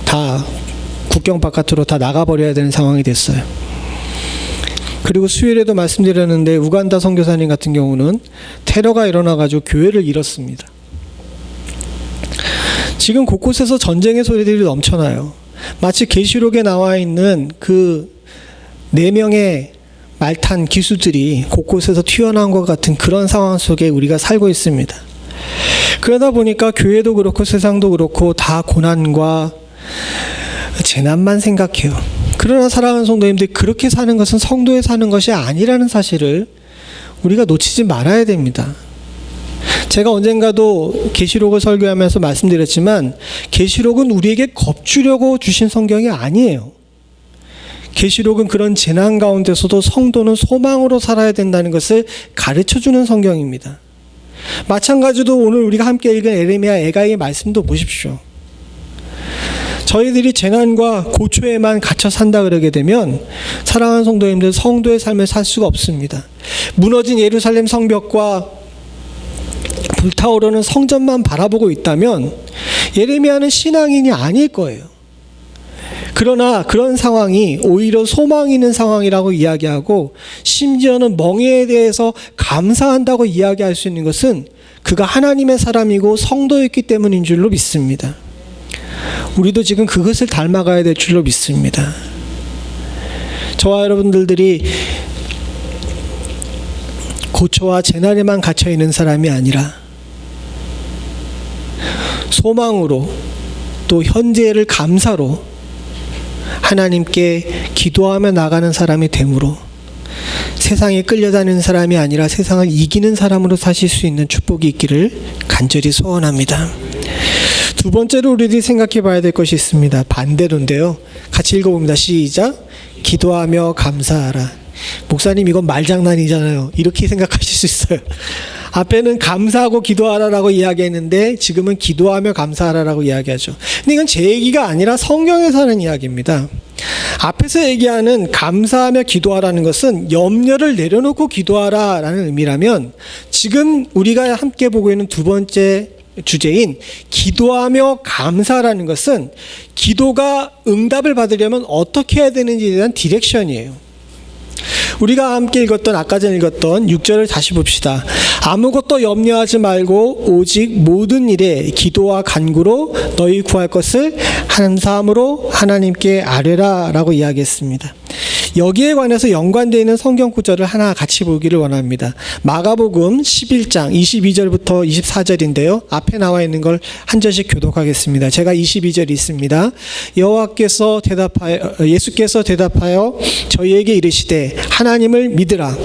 다 국경 바깥으로 다 나가버려야 되는 상황이 됐어요. 그리고 수요일에도 말씀드렸는데 우간다 선교사님 같은 경우는 테러가 일어나가지고 교회를 잃었습니다. 지금 곳곳에서 전쟁의 소리들이 넘쳐나요. 마치 계시록에 나와 있는 그 4명의 말탄 기수들이 곳곳에서 튀어나온 것 같은 그런 상황 속에 우리가 살고 있습니다. 그러다 보니까 교회도 그렇고 세상도 그렇고 다 고난과 재난만 생각해요. 그러나 사랑하는 성도님들, 그렇게 사는 것은 성도에 사는 것이 아니라는 사실을 우리가 놓치지 말아야 됩니다. 제가 언젠가도 계시록을 설교하면서 말씀드렸지만 계시록은 우리에게 겁주려고 주신 성경이 아니에요. 계시록은 그런 재난 가운데서도 성도는 소망으로 살아야 된다는 것을 가르쳐주는 성경입니다. 마찬가지로 오늘 우리가 함께 읽은 에레미야 에가이의 말씀도 보십시오. 저희들이 재난과 고초에만 갇혀 산다 그러게 되면 사랑하는 성도님들, 성도의 삶을 살 수가 없습니다. 무너진 예루살렘 성벽과 불타오르는 성전만 바라보고 있다면 예레미야는 신앙인이 아닐 거예요. 그러나 그런 상황이 오히려 소망 있는 상황이라고 이야기하고 심지어는 멍에에 대해서 감사한다고 이야기할 수 있는 것은 그가 하나님의 사람이고 성도였기 때문인 줄로 믿습니다. 우리도 지금 그것을 닮아가야 될 줄로 믿습니다. 저와 여러분들이 고초와 재난에만 갇혀 있는 사람이 아니라 소망으로 또 현재를 감사로 하나님께 기도하며 나가는 사람이 되므로 세상에 끌려다니는 사람이 아니라 세상을 이기는 사람으로 사실 수 있는 축복이 있기를 간절히 소원합니다. 두 번째로 우리들이 생각해 봐야 될 것이 있습니다. 반대로인데요. 같이 읽어봅니다. 시작. 기도하며 감사하라. 목사님, 이건 말장난이잖아요. 이렇게 생각하실 수 있어요. 앞에는 감사하고 기도하라라고 이야기했는데 지금은 기도하며 감사하라라고 이야기하죠. 근데 이건 제 얘기가 아니라 성경에서 하는 이야기입니다. 앞에서 얘기하는 감사하며 기도하라는 것은 염려를 내려놓고 기도하라라는 의미라면 지금 우리가 함께 보고 있는 두 번째 주제인 기도하며 감사라는 것은 기도가 응답을 받으려면 어떻게 해야 되는지에 대한 디렉션이에요. 우리가 함께 읽었던 아까 전에 읽었던 6절을 다시 봅시다. 아무것도 염려하지 말고 오직 모든 일에 기도와 간구로 너희 구할 것을 감사함으로 하나님께 아뢰라 라고 이야기했습니다. 여기에 관해서 연관되어 있는 성경 구절을 하나 같이 보기를 원합니다. 마가복음 11장 22절부터 24절인데요. 앞에 나와 있는 걸 한 절씩 교독하겠습니다. 제가 22절 있습니다. 예수께서 대답하여 저희에게 이르시되 하나님을 믿으라.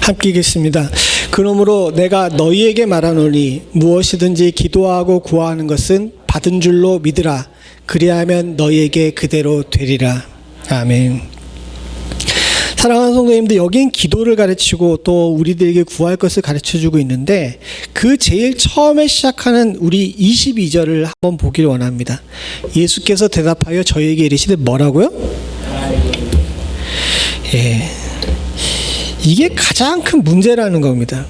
함께 읽겠습니다. 그러므로 내가 너희에게 말하노니 무엇이든지 기도하고 구하는 것은 받은 줄로 믿으라. 그리하면 너희에게 그대로 되리라. 아멘. 사랑하는 성도님들, 여긴 기도를 가르치고 또 우리들에게 구할 것을 가르쳐주고 있는데 그 제일 처음에 시작하는 우리 22절을 한번 보기를 원합니다. 예수께서 대답하여 저희에게 이르시되 뭐라고요? 이게 가장 큰 문제라는 겁니다.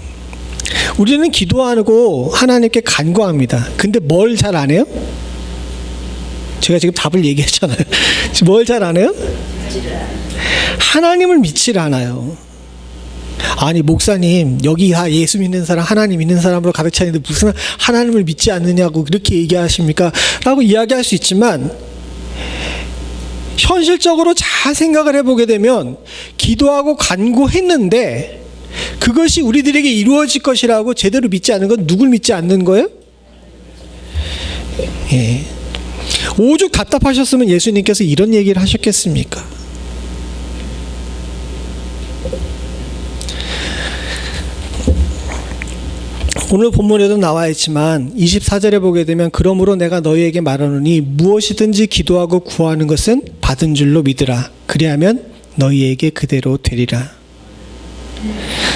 우리는 기도하고 하나님께 간구합니다. 근데 뭘 잘 안 해요? 제가 지금 답을 얘기했잖아요. 뭘 잘 안 해요? 하나님을 믿질 않아요. 아니 목사님 여기 다 예수 믿는 사람 하나님 믿는 사람으로 가득 차 있는데 무슨 하나님을 믿지 않느냐고 그렇게 얘기하십니까? 라고 이야기할 수 있지만 현실적으로 잘 생각을 해보게 되면 기도하고 간구했는데 그것이 우리들에게 이루어질 것이라고 제대로 믿지 않는 건 누굴 믿지 않는 거예요? 예. 오죽 답답하셨으면 예수님께서 이런 얘기를 하셨겠습니까? 오늘 본문에도 나와 있지만 24절에 보게 되면 그러므로 내가 너희에게 말하노니 무엇이든지 기도하고 구하는 것은 받은 줄로 믿으라. 그리하면 너희에게 그대로 되리라.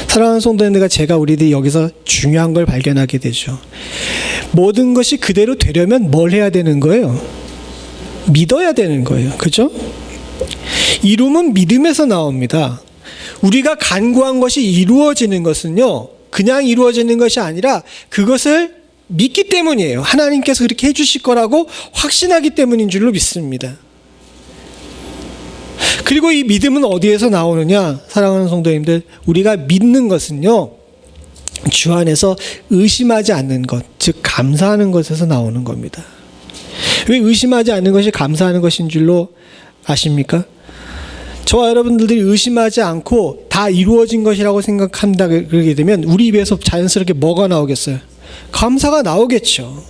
사랑하는 성도님들과 제가 우리들이 여기서 중요한 걸 발견하게 되죠. 모든 것이 그대로 되려면 뭘 해야 되는 거예요? 믿어야 되는 거예요. 그죠? 이룸은 믿음에서 나옵니다. 우리가 간구한 것이 이루어지는 것은요, 그냥 이루어지는 것이 아니라 그것을 믿기 때문이에요. 하나님께서 그렇게 해주실 거라고 확신하기 때문인 줄로 믿습니다. 그리고 이 믿음은 어디에서 나오느냐? 사랑하는 성도님들, 우리가 믿는 것은요, 주 안에서 의심하지 않는 것, 즉 감사하는 것에서 나오는 겁니다. 왜 의심하지 않는 것이 감사하는 것인 줄로 아십니까? 저와 여러분들이 의심하지 않고 다 이루어진 것이라고 생각한다 그러게 되면 우리 입에서 자연스럽게 뭐가 나오겠어요? 감사가 나오겠죠.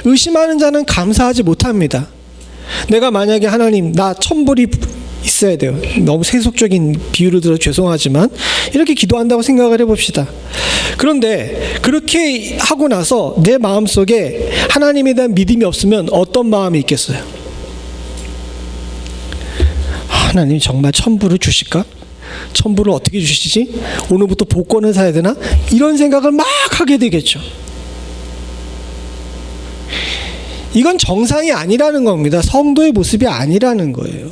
의심하는 자는 감사하지 못합니다. 내가 만약에 하나님 나 1,000불이 있어야 돼요. 너무 세속적인 비유를 들어 죄송하지만 이렇게 기도한다고 생각을 해봅시다. 그런데 그렇게 하고 나서 내 마음속에 하나님에 대한 믿음이 없으면 어떤 마음이 있겠어요? 하나님 정말 1,000불을 주실까? 1,000불을 어떻게 주시지? 오늘부터 복권을 사야 되나? 이런 생각을 막 하게 되겠죠. 이건 정상이 아니라는 겁니다. 성도의 모습이 아니라는 거예요.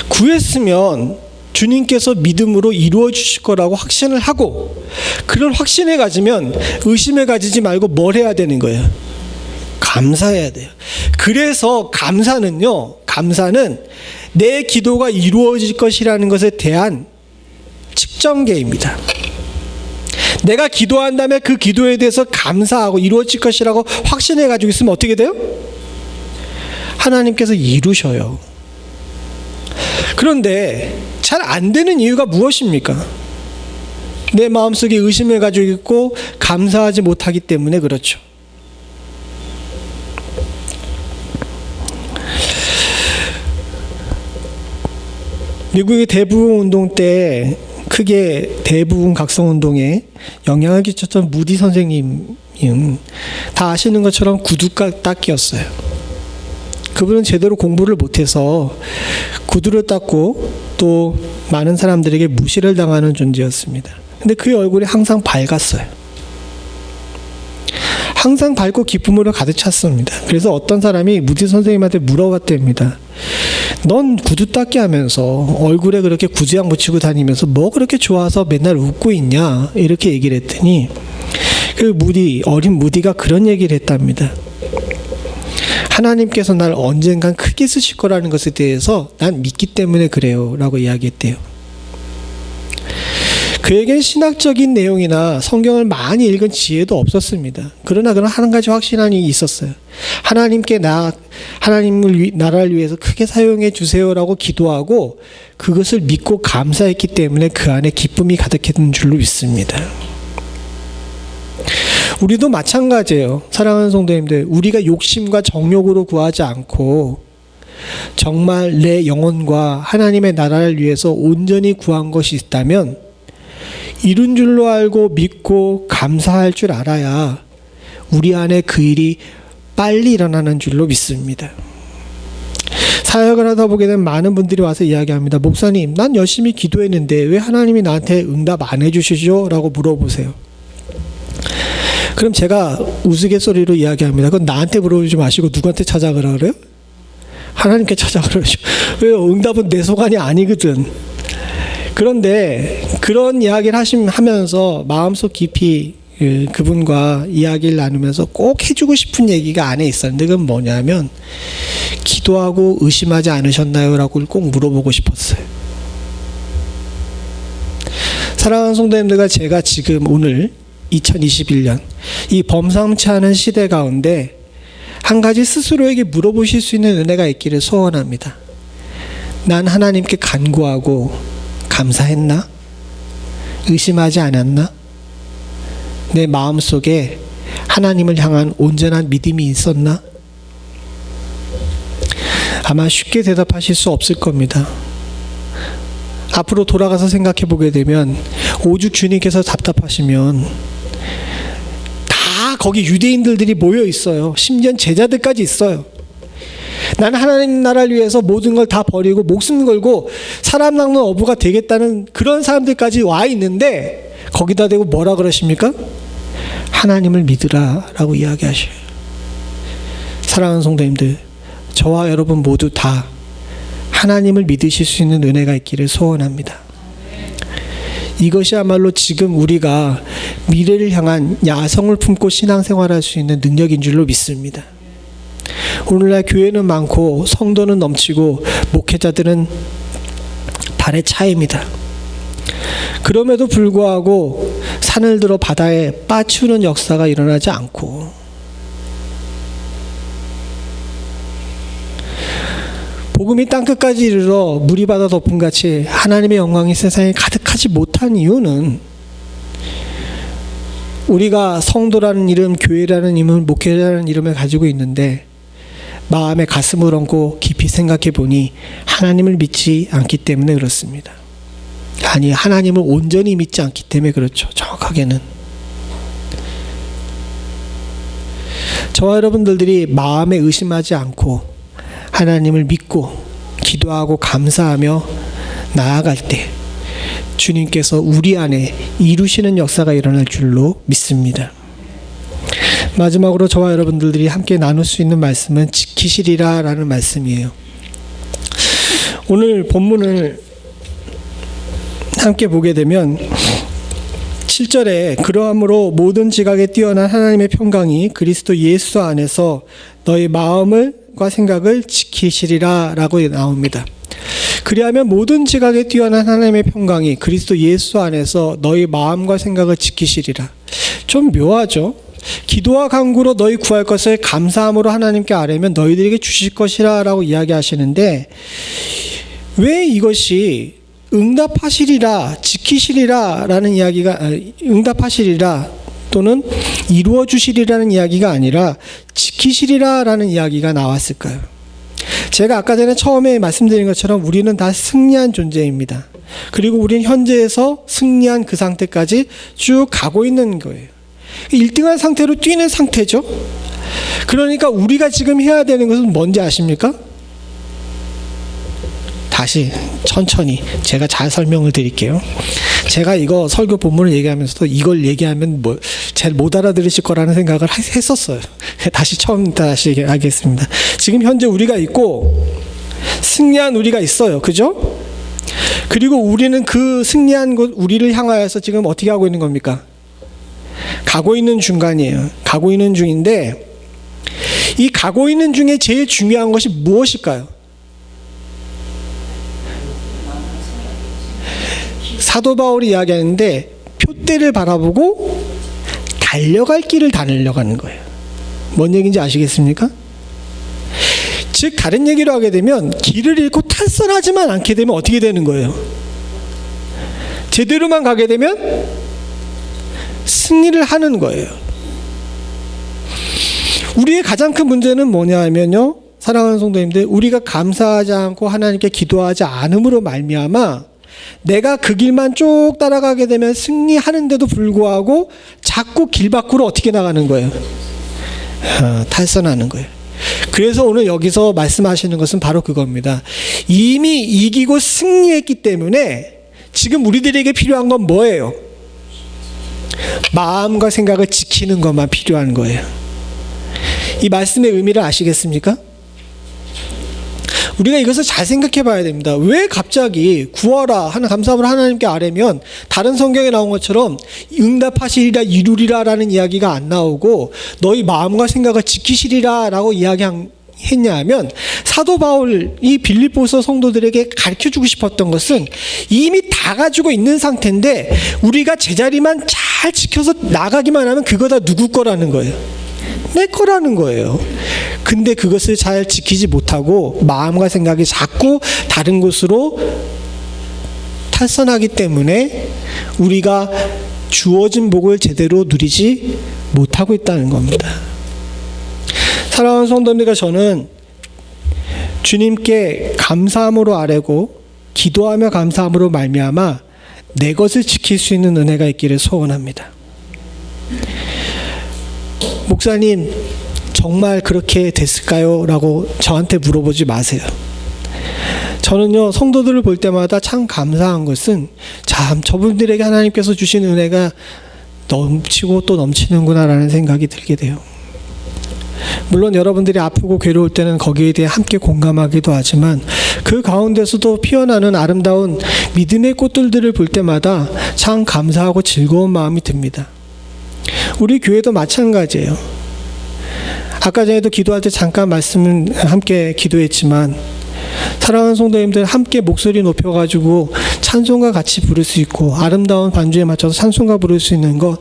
구했으면 주님께서 믿음으로 이루어 주실 거라고 확신을 하고, 그런 확신을 가지면 의심을 가지지 말고 뭘 해야 되는 거예요? 감사해야 돼요. 그래서 감사는 내 기도가 이루어질 것이라는 것에 대한 측정계입니다. 내가 기도한 다음에 그 기도에 대해서 감사하고 이루어질 것이라고 확신해 가지고 있으면 어떻게 돼요? 하나님께서 이루셔요. 그런데 잘 안 되는 이유가 무엇입니까? 내 마음속에 의심을 가지고 있고 감사하지 못하기 때문에 그렇죠. 미국의 대부분 운동 때 크게 대부분 각성 운동에 영향을 끼쳤던 무디 선생님 다 아시는 것처럼 구두가 닦기였어요. 그분은 제대로 공부를 못해서 구두를 닦고 또 많은 사람들에게 무시를 당하는 존재였습니다. 근데 그의 얼굴이 항상 밝았어요. 항상 밝고 기쁨으로 가득 찼습니다. 그래서 어떤 사람이 무디 선생님한테 물어봤답니다. 넌 구두 닦기 하면서 얼굴에 그렇게 구두약 묻히고 다니면서 뭐 그렇게 좋아서 맨날 웃고 있냐? 이렇게 얘기를 했더니 그 어린 무디가 그런 얘기를 했답니다. 하나님께서 날 언젠간 크게 쓰실 거라는 것에 대해서 난 믿기 때문에 그래요 라고 이야기했대요. 그에겐 신학적인 내용이나 성경을 많이 읽은 지혜도 없었습니다. 그러나 한 가지 확신한 일이 있었어요. 하나님을 나라를 위해서 크게 사용해 주세요라고 기도하고 그것을 믿고 감사했기 때문에 그 안에 기쁨이 가득했던 줄로 믿습니다. 우리도 마찬가지예요. 사랑하는 성도님들, 우리가 욕심과 정욕으로 구하지 않고 정말 내 영혼과 하나님의 나라를 위해서 온전히 구한 것이 있다면 이룬 줄로 알고 믿고 감사할 줄 알아야 우리 안에 그 일이 빨리 일어나는 줄로 믿습니다. 사역을 하다 보게 되면 많은 분들이 와서 이야기합니다. 목사님, 난 열심히 기도했는데 왜 하나님이 나한테 응답 안 해주시죠? 라고 물어보세요. 그럼 제가 우스갯소리로 이야기합니다. 그건 나한테 물어보지 마시고 누구한테 찾아가라 그래요? 하나님께 찾아가라죠. 왜요? 응답은 내 소관이 아니거든. 그런데 그런 이야기를 하면서 마음속 깊이 그분과 이야기를 나누면서 꼭 해주고 싶은 얘기가 안에 있었는데 그건 뭐냐면 기도하고 의심하지 않으셨나요? 라고 꼭 물어보고 싶었어요. 사랑하는 성도님들과 제가 지금 오늘 2021년 이 범상치 않은 시대 가운데 한 가지 스스로에게 물어보실 수 있는 은혜가 있기를 소원합니다. 난 하나님께 간구하고 감사했나? 의심하지 않았나? 내 마음속에 하나님을 향한 온전한 믿음이 있었나? 아마 쉽게 대답하실 수 없을 겁니다. 앞으로 돌아가서 생각해 보게 되면 오죽 주님께서 답답하시면 다 거기 유대인들이 모여 있어요. 심지어 제자들까지 있어요. 나는 하나님 나라를 위해서 모든 걸 다 버리고 목숨 걸고 사람 낚는 어부가 되겠다는 그런 사람들까지 와 있는데 거기다 대고 뭐라 그러십니까? 하나님을 믿으라 라고 이야기하셔요. 사랑하는 성도님들, 저와 여러분 모두 다 하나님을 믿으실 수 있는 은혜가 있기를 소원합니다. 이것이야말로 지금 우리가 미래를 향한 야성을 품고 신앙생활할 수 있는 능력인 줄로 믿습니다. 오늘날 교회는 많고 성도는 넘치고 목회자들은 발에 차입니다. 그럼에도 불구하고 산을 들어 바다에 빠치우는 역사가 일어나지 않고 복음이 땅끝까지 이르러 물이 바다 덮음같이 하나님의 영광이 세상에 가득하지 못한 이유는 우리가 성도라는 이름, 교회라는 이름, 목회자라는 이름을 가지고 있는데 마음에 가슴을 얹고 깊이 생각해 보니 하나님을 믿지 않기 때문에 그렇습니다. 아니, 하나님을 온전히 믿지 않기 때문에 그렇죠. 정확하게는 저와 여러분들이 마음에 의심하지 않고 하나님을 믿고 기도하고 감사하며 나아갈 때 주님께서 우리 안에 이루시는 역사가 일어날 줄로 믿습니다. 마지막으로 저와 여러분들이 함께 나눌 수 있는 말씀은 지키시리라 라는 말씀이에요. 오늘 본문을 함께 보게 되면 7절에 그러함으로 모든 지각에 뛰어난 하나님의 평강이 그리스도 예수 안에서 너희 마음과 생각을 지키시리라 라고 나옵니다. 그리하면 모든 지각에 뛰어난 하나님의 평강이 그리스도 예수 안에서 너희 마음과 생각을 지키시리라. 좀 묘하죠? 기도와 간구로 너희 구할 것을 감사함으로 하나님께 아뢰면 너희들에게 주실 것이라 라고 이야기하시는데 왜 이것이 응답하시리라, 지키시리라 라는 이야기가 응답하시리라 또는 이루어 주시리라는 이야기가 아니라 지키시리라 라는 이야기가 나왔을까요? 제가 아까 전에 처음에 말씀드린 것처럼 우리는 다 승리한 존재입니다. 그리고 우리는 현재에서 승리한 그 상태까지 쭉 가고 있는 거예요. 1등한 상태로 뛰는 상태죠. 그러니까 우리가 지금 해야 되는 것은 뭔지 아십니까? 다시 천천히 제가 잘 설명을 드릴게요. 제가 이거 설교 본문을 얘기하면서도 이걸 얘기하면 잘 못 알아들으실 거라는 생각을 했었어요. 다시 얘기하겠습니다. 지금 현재 우리가 있고 승리한 우리가 있어요. 그죠? 그리고 우리는 그 승리한 곳 우리를 향하여서 지금 어떻게 하고 있는 겁니까? 가고 있는 중간이에요. 가고 있는 중인데 이 가고 있는 중에 제일 중요한 것이 무엇일까요? 사도 바울이 이야기하는데 표대를 바라보고 달려갈 길을 달려가는 거예요. 뭔 얘기인지 아시겠습니까? 즉 다른 얘기로 하게 되면 길을 잃고 탈선하지만 않게 되면 어떻게 되는 거예요? 제대로만 가게 되면 승리를 하는 거예요. 우리의 가장 큰 문제는 뭐냐 하면요, 사랑하는 성도님들, 우리가 감사하지 않고 하나님께 기도하지 않음으로 말미암아 내가 그 길만 쭉 따라가게 되면 승리하는데도 불구하고 자꾸 길 밖으로 어떻게 나가는 거예요? 탈선하는 거예요. 그래서 오늘 여기서 말씀하시는 것은 바로 그겁니다. 이미 이기고 승리했기 때문에 지금 우리들에게 필요한 건 뭐예요? 마음과 생각을 지키는 것만 필요한 거예요. 이 말씀의 의미를 아시겠습니까? 우리가 이것을 잘 생각해 봐야 됩니다. 왜 갑자기 구하라 하는 감사함으로 하나님께 아뢰면 다른 성경에 나온 것처럼 응답하시리라 이루리라 라는 이야기가 안 나오고 너희 마음과 생각을 지키시리라 라고 했냐 하면 사도 바울이 빌립보서 성도들에게 가르쳐주고 싶었던 것은 이미 다 가지고 있는 상태인데 우리가 제자리만 잘 지켜서 나가기만 하면 그거 다 누구 거라는 거예요. 내 거라는 거예요. 근데 그것을 잘 지키지 못하고 마음과 생각이 자꾸 다른 곳으로 탈선하기 때문에 우리가 주어진 복을 제대로 누리지 못하고 있다는 겁니다. 사랑하는 성도님들과 저는 주님께 감사함으로 아뢰고 기도하며 감사함으로 말미암아 내 것을 지킬 수 있는 은혜가 있기를 소원합니다. 목사님, 정말 그렇게 됐을까요? 라고 저한테 물어보지 마세요. 저는요, 성도들을 볼 때마다 참 감사한 것은 참 저분들에게 하나님께서 주신 은혜가 넘치고 또 넘치는구나라는 생각이 들게 돼요. 물론 여러분들이 아프고 괴로울 때는 거기에 대해 함께 공감하기도 하지만 그 가운데서도 피어나는 아름다운 믿음의 꽃들을 볼 때마다 참 감사하고 즐거운 마음이 듭니다. 우리 교회도 마찬가지예요. 아까 전에도 기도할 때 잠깐 말씀을 함께 기도했지만 사랑하는 성도님들 함께 목소리 높여가지고 찬송과 같이 부를 수 있고 아름다운 반주에 맞춰서 찬송가 부를 수 있는 것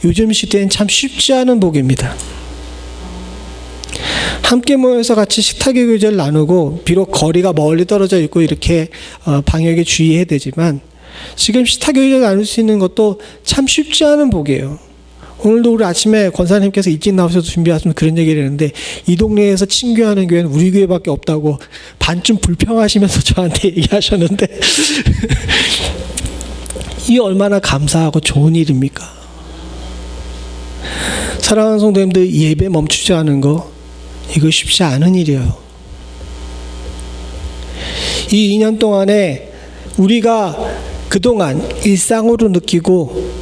요즘 시대엔 참 쉽지 않은 복입니다. 함께 모여서 같이 식탁의 교제를 나누고 비록 거리가 멀리 떨어져 있고 이렇게 방역에 주의해야 되지만 지금 식탁의 교제를 나눌 수 있는 것도 참 쉽지 않은 복이에요. 오늘도 우리 아침에 권사님께서 일찍 나오셔서 준비하시면 그런 얘기를 했는데 이 동네에서 친교하는 교회는 우리 교회밖에 없다고 반쯤 불평하시면서 저한테 얘기하셨는데 이 얼마나 감사하고 좋은 일입니까? 사랑하는 성도님들, 예배 멈추지 않은 거 이거 쉽지 않은 일이에요. 이 2년 동안에 우리가 그동안 일상으로 느끼고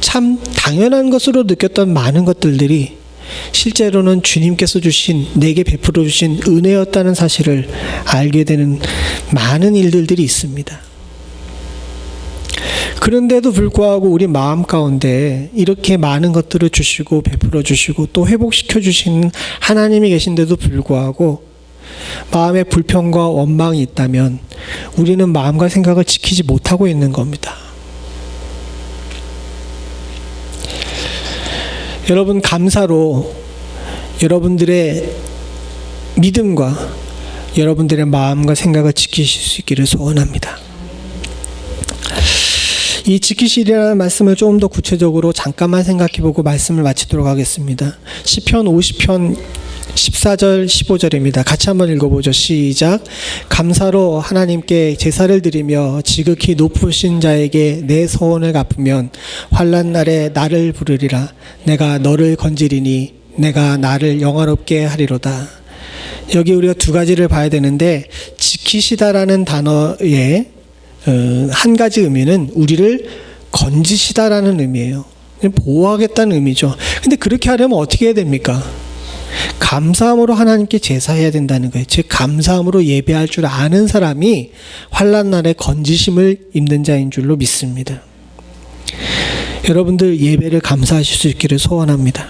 참 당연한 것으로 느꼈던 많은 것들이 실제로는 주님께서 주신, 내게 베풀어 주신 은혜였다는 사실을 알게 되는 많은 일들이 있습니다. 그런데도 불구하고 우리 마음 가운데 이렇게 많은 것들을 주시고 베풀어 주시고 또 회복시켜 주시는 하나님이 계신데도 불구하고 마음에 불평과 원망이 있다면 우리는 마음과 생각을 지키지 못하고 있는 겁니다. 여러분, 감사로 여러분들의 믿음과 여러분들의 마음과 생각을 지키실 수 있기를 소원합니다. 이 지키시리라는 말씀을 조금 더 구체적으로 잠깐만 생각해보고 말씀을 마치도록 하겠습니다. 시편 50편 14절 15절입니다. 같이 한번 읽어보죠. 시작. 감사로 하나님께 제사를 드리며 지극히 높으신 자에게 내 소원을 갚으면 환난 날에 나를 부르리라. 내가 너를 건지리니 내가 나를 영화롭게 하리로다. 여기 우리가 두 가지를 봐야 되는데 지키시다라는 단어의 한 가지 의미는 우리를 건지시다라는 의미예요. 보호하겠다는 의미죠. 근데 그렇게 하려면 어떻게 해야 됩니까? 감사함으로 하나님께 제사해야 된다는 거예요. 즉 감사함으로 예배할 줄 아는 사람이 환난 날에 건지심을 입는 자인 줄로 믿습니다. 여러분들 예배를 감사하실 수 있기를 소원합니다.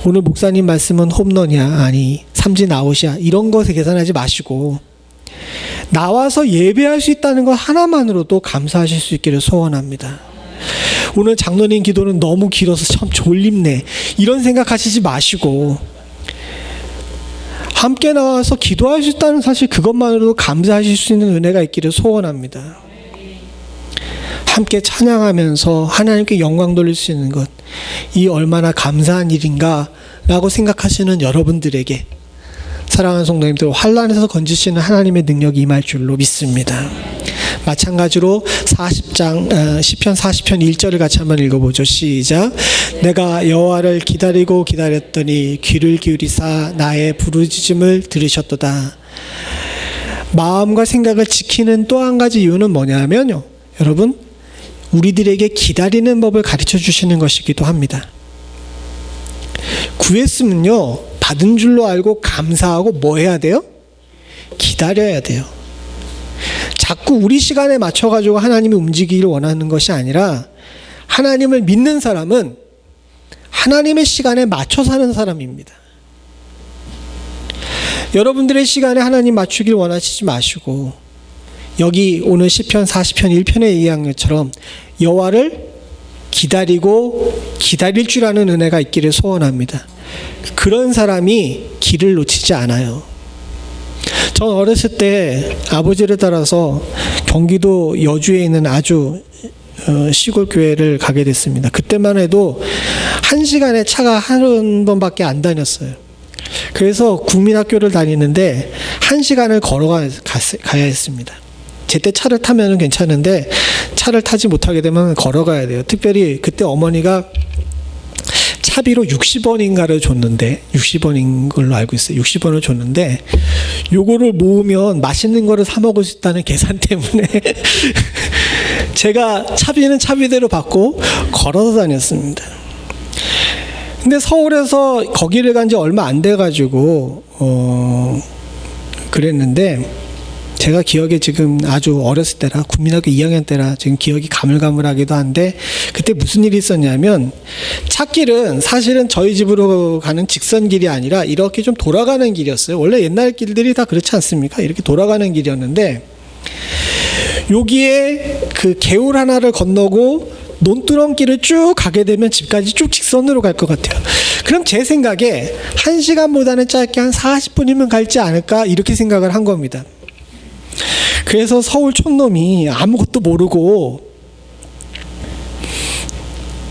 오늘 목사님 말씀은 홈런이야, 아니 삼진 아웃이야, 이런 것에 계산하지 마시고 나와서 예배할 수 있다는 것 하나만으로도 감사하실 수 있기를 소원합니다. 오늘 장로님 기도는 너무 길어서 참 졸립네, 이런 생각하시지 마시고 함께 나와서 기도할 수 있다는 사실 그것만으로도 감사하실 수 있는 은혜가 있기를 소원합니다. 함께 찬양하면서 하나님께 영광 돌릴 수 있는 것, 이 얼마나 감사한 일인가 라고 생각하시는 여러분들에게 사랑하는 성도님들, 환난에서 건지시는 하나님의 능력이 임할 줄로 믿습니다. 마찬가지로 10편 40편 1절을 같이 한번 읽어보죠. 시작. 내가 여호와를 기다리고 기다렸더니 귀를 기울이사 나의 부르짖음을 들으셨도다. 마음과 생각을 지키는 또 한 가지 이유는 뭐냐면요, 여러분, 우리들에게 기다리는 법을 가르쳐 주시는 것이기도 합니다. 구했으면요 받은 줄로 알고 감사하고 뭐 해야 돼요? 기다려야 돼요. 자꾸 우리 시간에 맞춰가지고 하나님이 움직이기를 원하는 것이 아니라 하나님을 믿는 사람은 하나님의 시간에 맞춰 사는 사람입니다. 여러분들의 시간에 하나님 맞추길 원하시지 마시고 여기 오늘 시편 40편 1편에 얘기한 것처럼 여호와를 기다리고 기다릴 줄 아는 은혜가 있기를 소원합니다. 그런 사람이 길을 놓치지 않아요. 전 어렸을 때 아버지를 따라서 경기도 여주에 있는 아주 시골 교회를 가게 됐습니다. 그때만 해도 1시간에 차가 한 번밖에 안 다녔어요. 그래서 국민학교를 다니는데 1시간을 걸어가야 했습니다. 제때 차를 타면 괜찮은데 차를 타지 못하게 되면 걸어가야 돼요. 특별히 그때 어머니가 차비로 60원인가를 줬는데 60원인 걸로 알고 있어요. 60원을 줬는데 요거를 모으면 맛있는 거를 사 먹을 수 있다는 계산 때문에 제가 차비는 차비대로 받고 걸어서 다녔습니다. 근데 서울에서 거기를 간 지 얼마 안 돼가지고 그랬는데 제가 기억에 지금 아주 어렸을 때라 국민학교 2학년 때라 지금 기억이 가물가물하기도 한데 그때 무슨 일이 있었냐면 찻길은 사실은 저희 집으로 가는 직선길이 아니라 이렇게 좀 돌아가는 길이었어요. 원래 옛날 길들이 다 그렇지 않습니까? 이렇게 돌아가는 길이었는데 여기에 그 개울 하나를 건너고 논두렁길을 쭉 가게 되면 집까지 쭉 직선으로 갈 것 같아요. 그럼 제 생각에 1시간보다는 짧게 한 40분이면 갈지 않을까 이렇게 생각을 한 겁니다. 그래서 서울 촌놈이 아무것도 모르고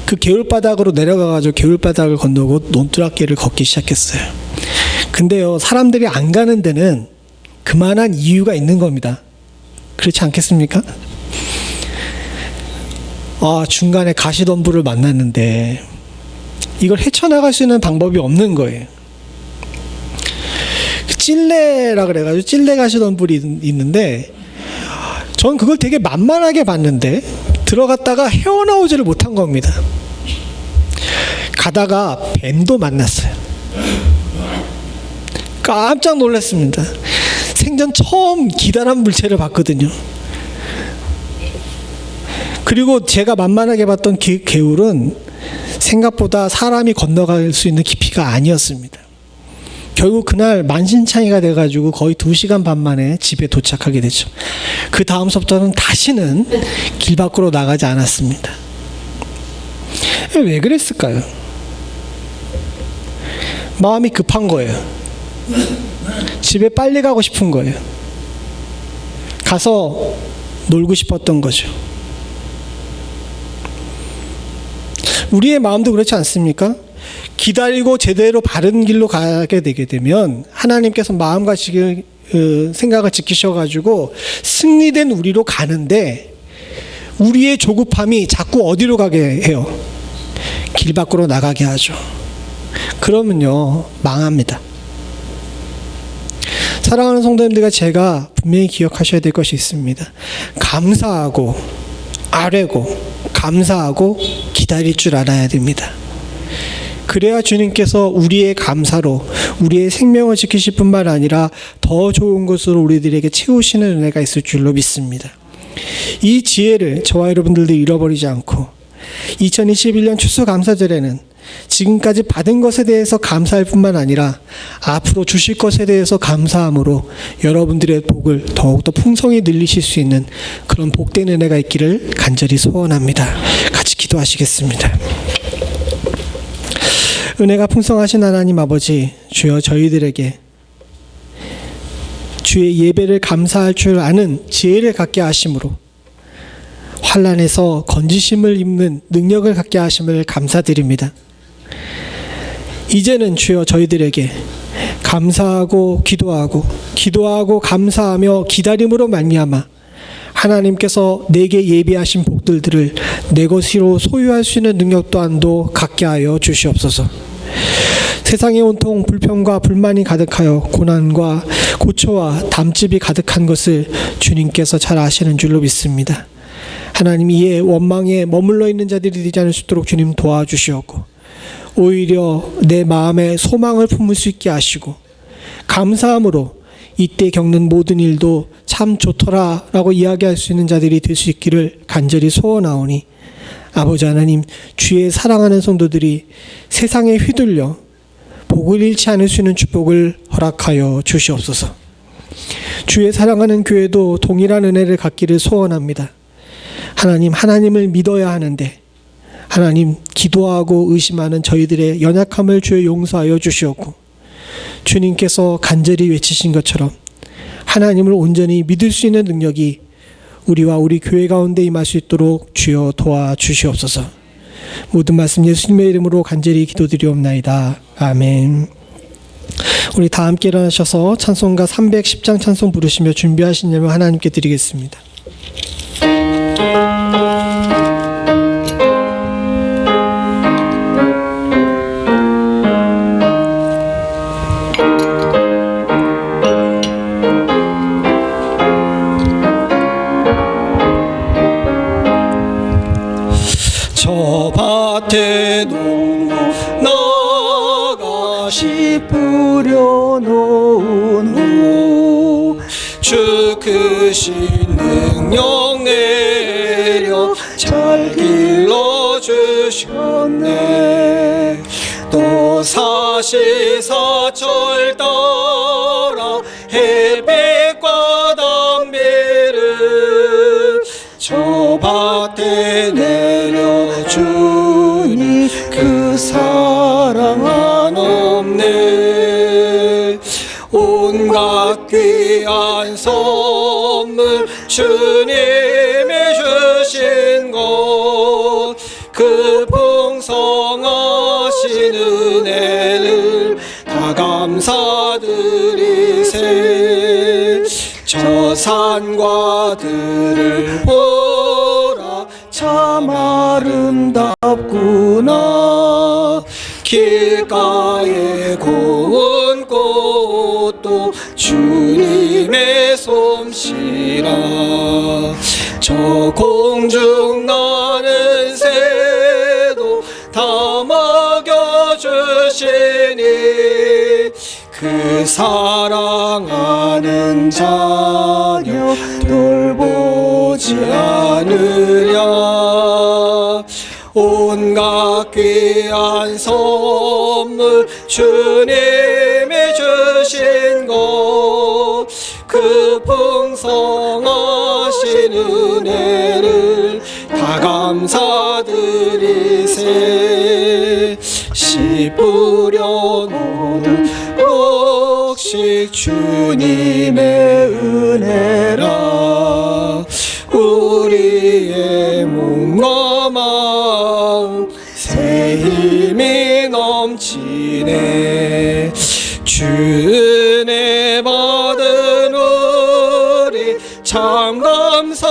그 개울바닥으로 내려가가지고 개울바닥을 건너고 논두렁길을 걷기 시작했어요. 근데요, 사람들이 안 가는 데는 그만한 이유가 있는 겁니다. 그렇지 않겠습니까? 중간에 가시덤불을 만났는데 이걸 헤쳐나갈 수 있는 방법이 없는 거예요. 찔레라 그래가지고 찔레 가시덤불이 있는데 전 그걸 되게 만만하게 봤는데 들어갔다가 헤어나오지를 못한 겁니다. 가다가 뱀도 만났어요. 깜짝 놀랐습니다. 생전 처음 기다란 물체를 봤거든요. 그리고 제가 만만하게 봤던 개울은 생각보다 사람이 건너갈 수 있는 깊이가 아니었습니다. 결국 그날 만신창이가 돼가지고 거의 2시간 반 만에 집에 도착하게 되죠. 그 다음서부터는 다시는 길 밖으로 나가지 않았습니다. 왜 그랬을까요? 마음이 급한 거예요. 집에 빨리 가고 싶은 거예요. 가서 놀고 싶었던 거죠. 우리의 마음도 그렇지 않습니까? 기다리고 제대로 바른 길로 가게 되게 되면 하나님께서 마음과 생각을 지키셔가지고 승리된 우리로 가는데 우리의 조급함이 자꾸 어디로 가게 해요? 길 밖으로 나가게 하죠. 그러면요, 망합니다. 사랑하는 성도님들과 제가 분명히 기억하셔야 될 것이 있습니다. 감사하고 아뢰고 감사하고 기다릴 줄 알아야 됩니다. 그래야 주님께서 우리의 감사로 우리의 생명을 지키실 뿐만 아니라 더 좋은 것으로 우리들에게 채우시는 은혜가 있을 줄로 믿습니다. 이 지혜를 저와 여러분들도 잃어버리지 않고 2021년 추수감사절에는 지금까지 받은 것에 대해서 감사할 뿐만 아니라 앞으로 주실 것에 대해서 감사함으로 여러분들의 복을 더욱더 풍성히 늘리실 수 있는 그런 복된 은혜가 있기를 간절히 소원합니다. 같이 기도하시겠습니다. 은혜가 풍성하신 하나님 아버지, 주여 저희들에게 주의 예배를 감사할 줄 아는 지혜를 갖게 하심으로 환난에서 건지심을 입는 능력을 갖게 하심을 감사드립니다. 이제는 주여 저희들에게 감사하고 기도하고 감사하며 기다림으로 말미암아 하나님께서 내게 예비하신 복들을 내 것으로 소유할 수 있는 능력 또한도 갖게 하여 주시옵소서. 세상에 온통 불평과 불만이 가득하여 고난과 고초와 담즙이 가득한 것을 주님께서 잘 아시는 줄로 믿습니다. 하나님, 이에 원망에 머물러 있는 자들이 되지 않을 수 있도록 주님 도와주시옵고 오히려 내 마음에 소망을 품을 수 있게 하시고 감사함으로 이때 겪는 모든 일도 참 좋더라 라고 이야기할 수 있는 자들이 될 수 있기를 간절히 소원하오니 아버지 하나님, 주의 사랑하는 성도들이 세상에 휘둘려 복을 잃지 않을 수 있는 축복을 허락하여 주시옵소서. 주의 사랑하는 교회도 동일한 은혜를 갖기를 소원합니다. 하나님을 믿어야 하는데 하나님, 기도하고 의심하는 저희들의 연약함을 주여 용서하여 주시옵고, 주님께서 간절히 외치신 것처럼 하나님을 온전히 믿을 수 있는 능력이 우리와 우리 교회 가운데 임할 수 있도록 주여 도와주시옵소서. 모든 말씀 예수님의 이름으로 간절히 기도드리옵나이다. 아멘. 우리 다 함께 일어나셔서 찬송가 310장 찬송 부르시며 준비하신 예물 하나님께 드리겠습니다. 저 밭에 농부 나가시 뿌려놓은 후 주 크신 능력 내려 잘 길러주셨네. 또 사시사철 따라 햇빛과 담비를 저 밭에 내려주니 그 사랑 한없네. 온갖 귀한 선물 주님이 주신 것, 그 풍성하신 은혜를 다 감사드리세. 저 산과 들을 보라 참 아름답구나. 길가에 고운 꽃도 주님의 솜씨라. 저 공중 나는 새도 다 먹여주시니 그 사랑하는 자녀 돌보지 않으랴. 온갖 귀한 선물 주님이 주신 것, 그 풍성하신 은혜를 다 감사드리세. 씨 뿌려놓은 곡식 주님의 은혜라. 우리의 몸과 마음 새 힘이 넘치네. 주 은혜 받은 우리 참 감사하면서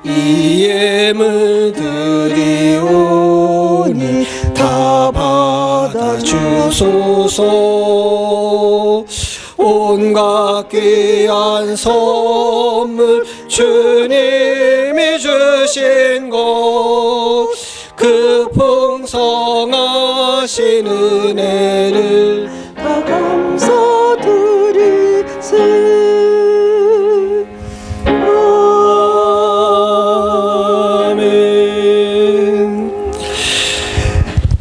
이 예물 드리오니 다 받아주소서. 온갖 귀한 선물 주님이 주신 것, 그 풍성하신 은혜를 다 감사드리세. 아멘.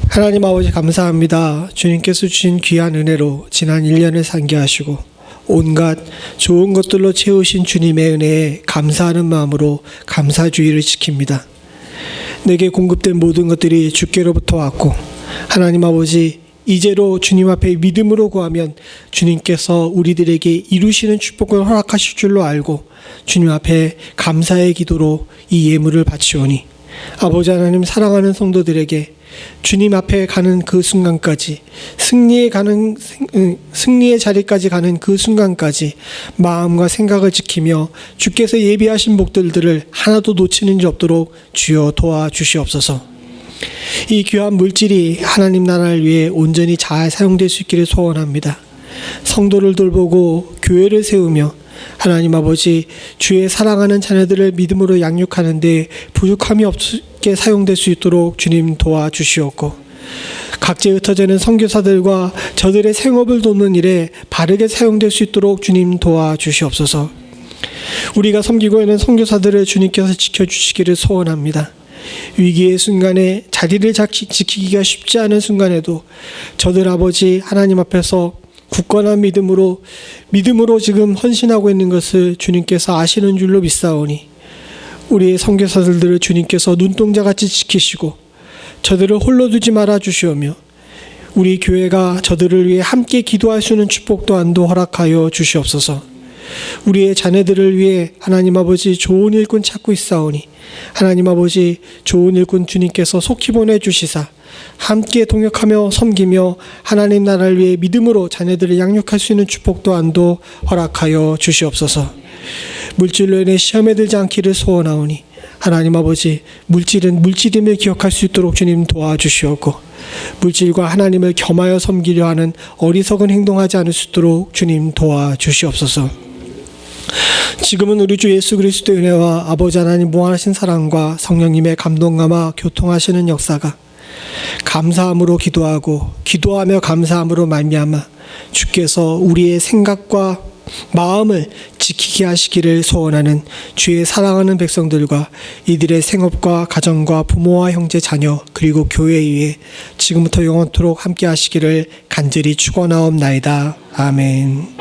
하나님 아버지 감사합니다. 주님께서 주신 귀한 은혜로 지난 1년을 상기하시고 온갖 좋은 것들로 채우신 주님의 은혜에 감사하는 마음으로 감사주의를 지킵니다. 내게 공급된 모든 것들이 주께로부터 왔고, 하나님 아버지 이제로 주님 앞에 믿음으로 구하면 주님께서 우리들에게 이루시는 축복을 허락하실 줄로 알고 주님 앞에 감사의 기도로 이 예물을 바치오니, 아버지 하나님 사랑하는 성도들에게 주님 앞에 가는 그 순간까지, 승리의 자리까지 가는 그 순간까지 마음과 생각을 지키며 주께서 예비하신 복들을 하나도 놓치는 일 없도록 주여 도와주시옵소서. 이 귀한 물질이 하나님 나라를 위해 온전히 잘 사용될 수 있기를 소원합니다. 성도를 돌보고 교회를 세우며 하나님 아버지 주의 사랑하는 자녀들을 믿음으로 양육하는 데 부족함이 없게 사용될 수 있도록 주님 도와주시옵고, 각지에 흩어져 있는 선교사들과 저들의 생업을 돕는 일에 바르게 사용될 수 있도록 주님 도와주시옵소서. 우리가 섬기고 있는 선교사들을 주님께서 지켜주시기를 소원합니다. 위기의 순간에 자리를 지키기가 쉽지 않은 순간에도 저들 아버지 하나님 앞에서 굳건한 믿음으로 지금 헌신하고 있는 것을 주님께서 아시는 줄로 믿사오니 우리의 선교사들을 주님께서 눈동자같이 지키시고 저들을 홀로 두지 말아 주시오며 우리 교회가 저들을 위해 함께 기도할 수 있는 축복 또한도 허락하여 주시옵소서. 우리의 자녀들을 위해 하나님 아버지 좋은 일꾼 찾고 있사오니 하나님 아버지 좋은 일꾼 주님께서 속히 보내주시사 함께 동역하며 섬기며 하나님 나라를 위해 믿음으로 자녀들을 양육할 수 있는 축복 또한도 허락하여 주시옵소서. 물질로 인해 시험에 들지 않기를 소원하오니 하나님 아버지 물질은 물질임을 기억할 수 있도록 주님 도와주시옵고 물질과 하나님을 겸하여 섬기려 하는 어리석은 행동하지 않을 수 있도록 주님 도와주시옵소서. 지금은 우리 주 예수 그리스도의 은혜와 아버지 하나님 무한하신 사랑과 성령님의 감동감화 교통하시는 역사가 감사함으로 기도하며 감사함으로 말미암아 주께서 우리의 생각과 마음을 지키게 하시기를 소원하는 주의 사랑하는 백성들과 이들의 생업과 가정과 부모와 형제 자녀 그리고 교회 위에 지금부터 영원토록 함께 하시기를 간절히 축원하옵나이다. 아멘.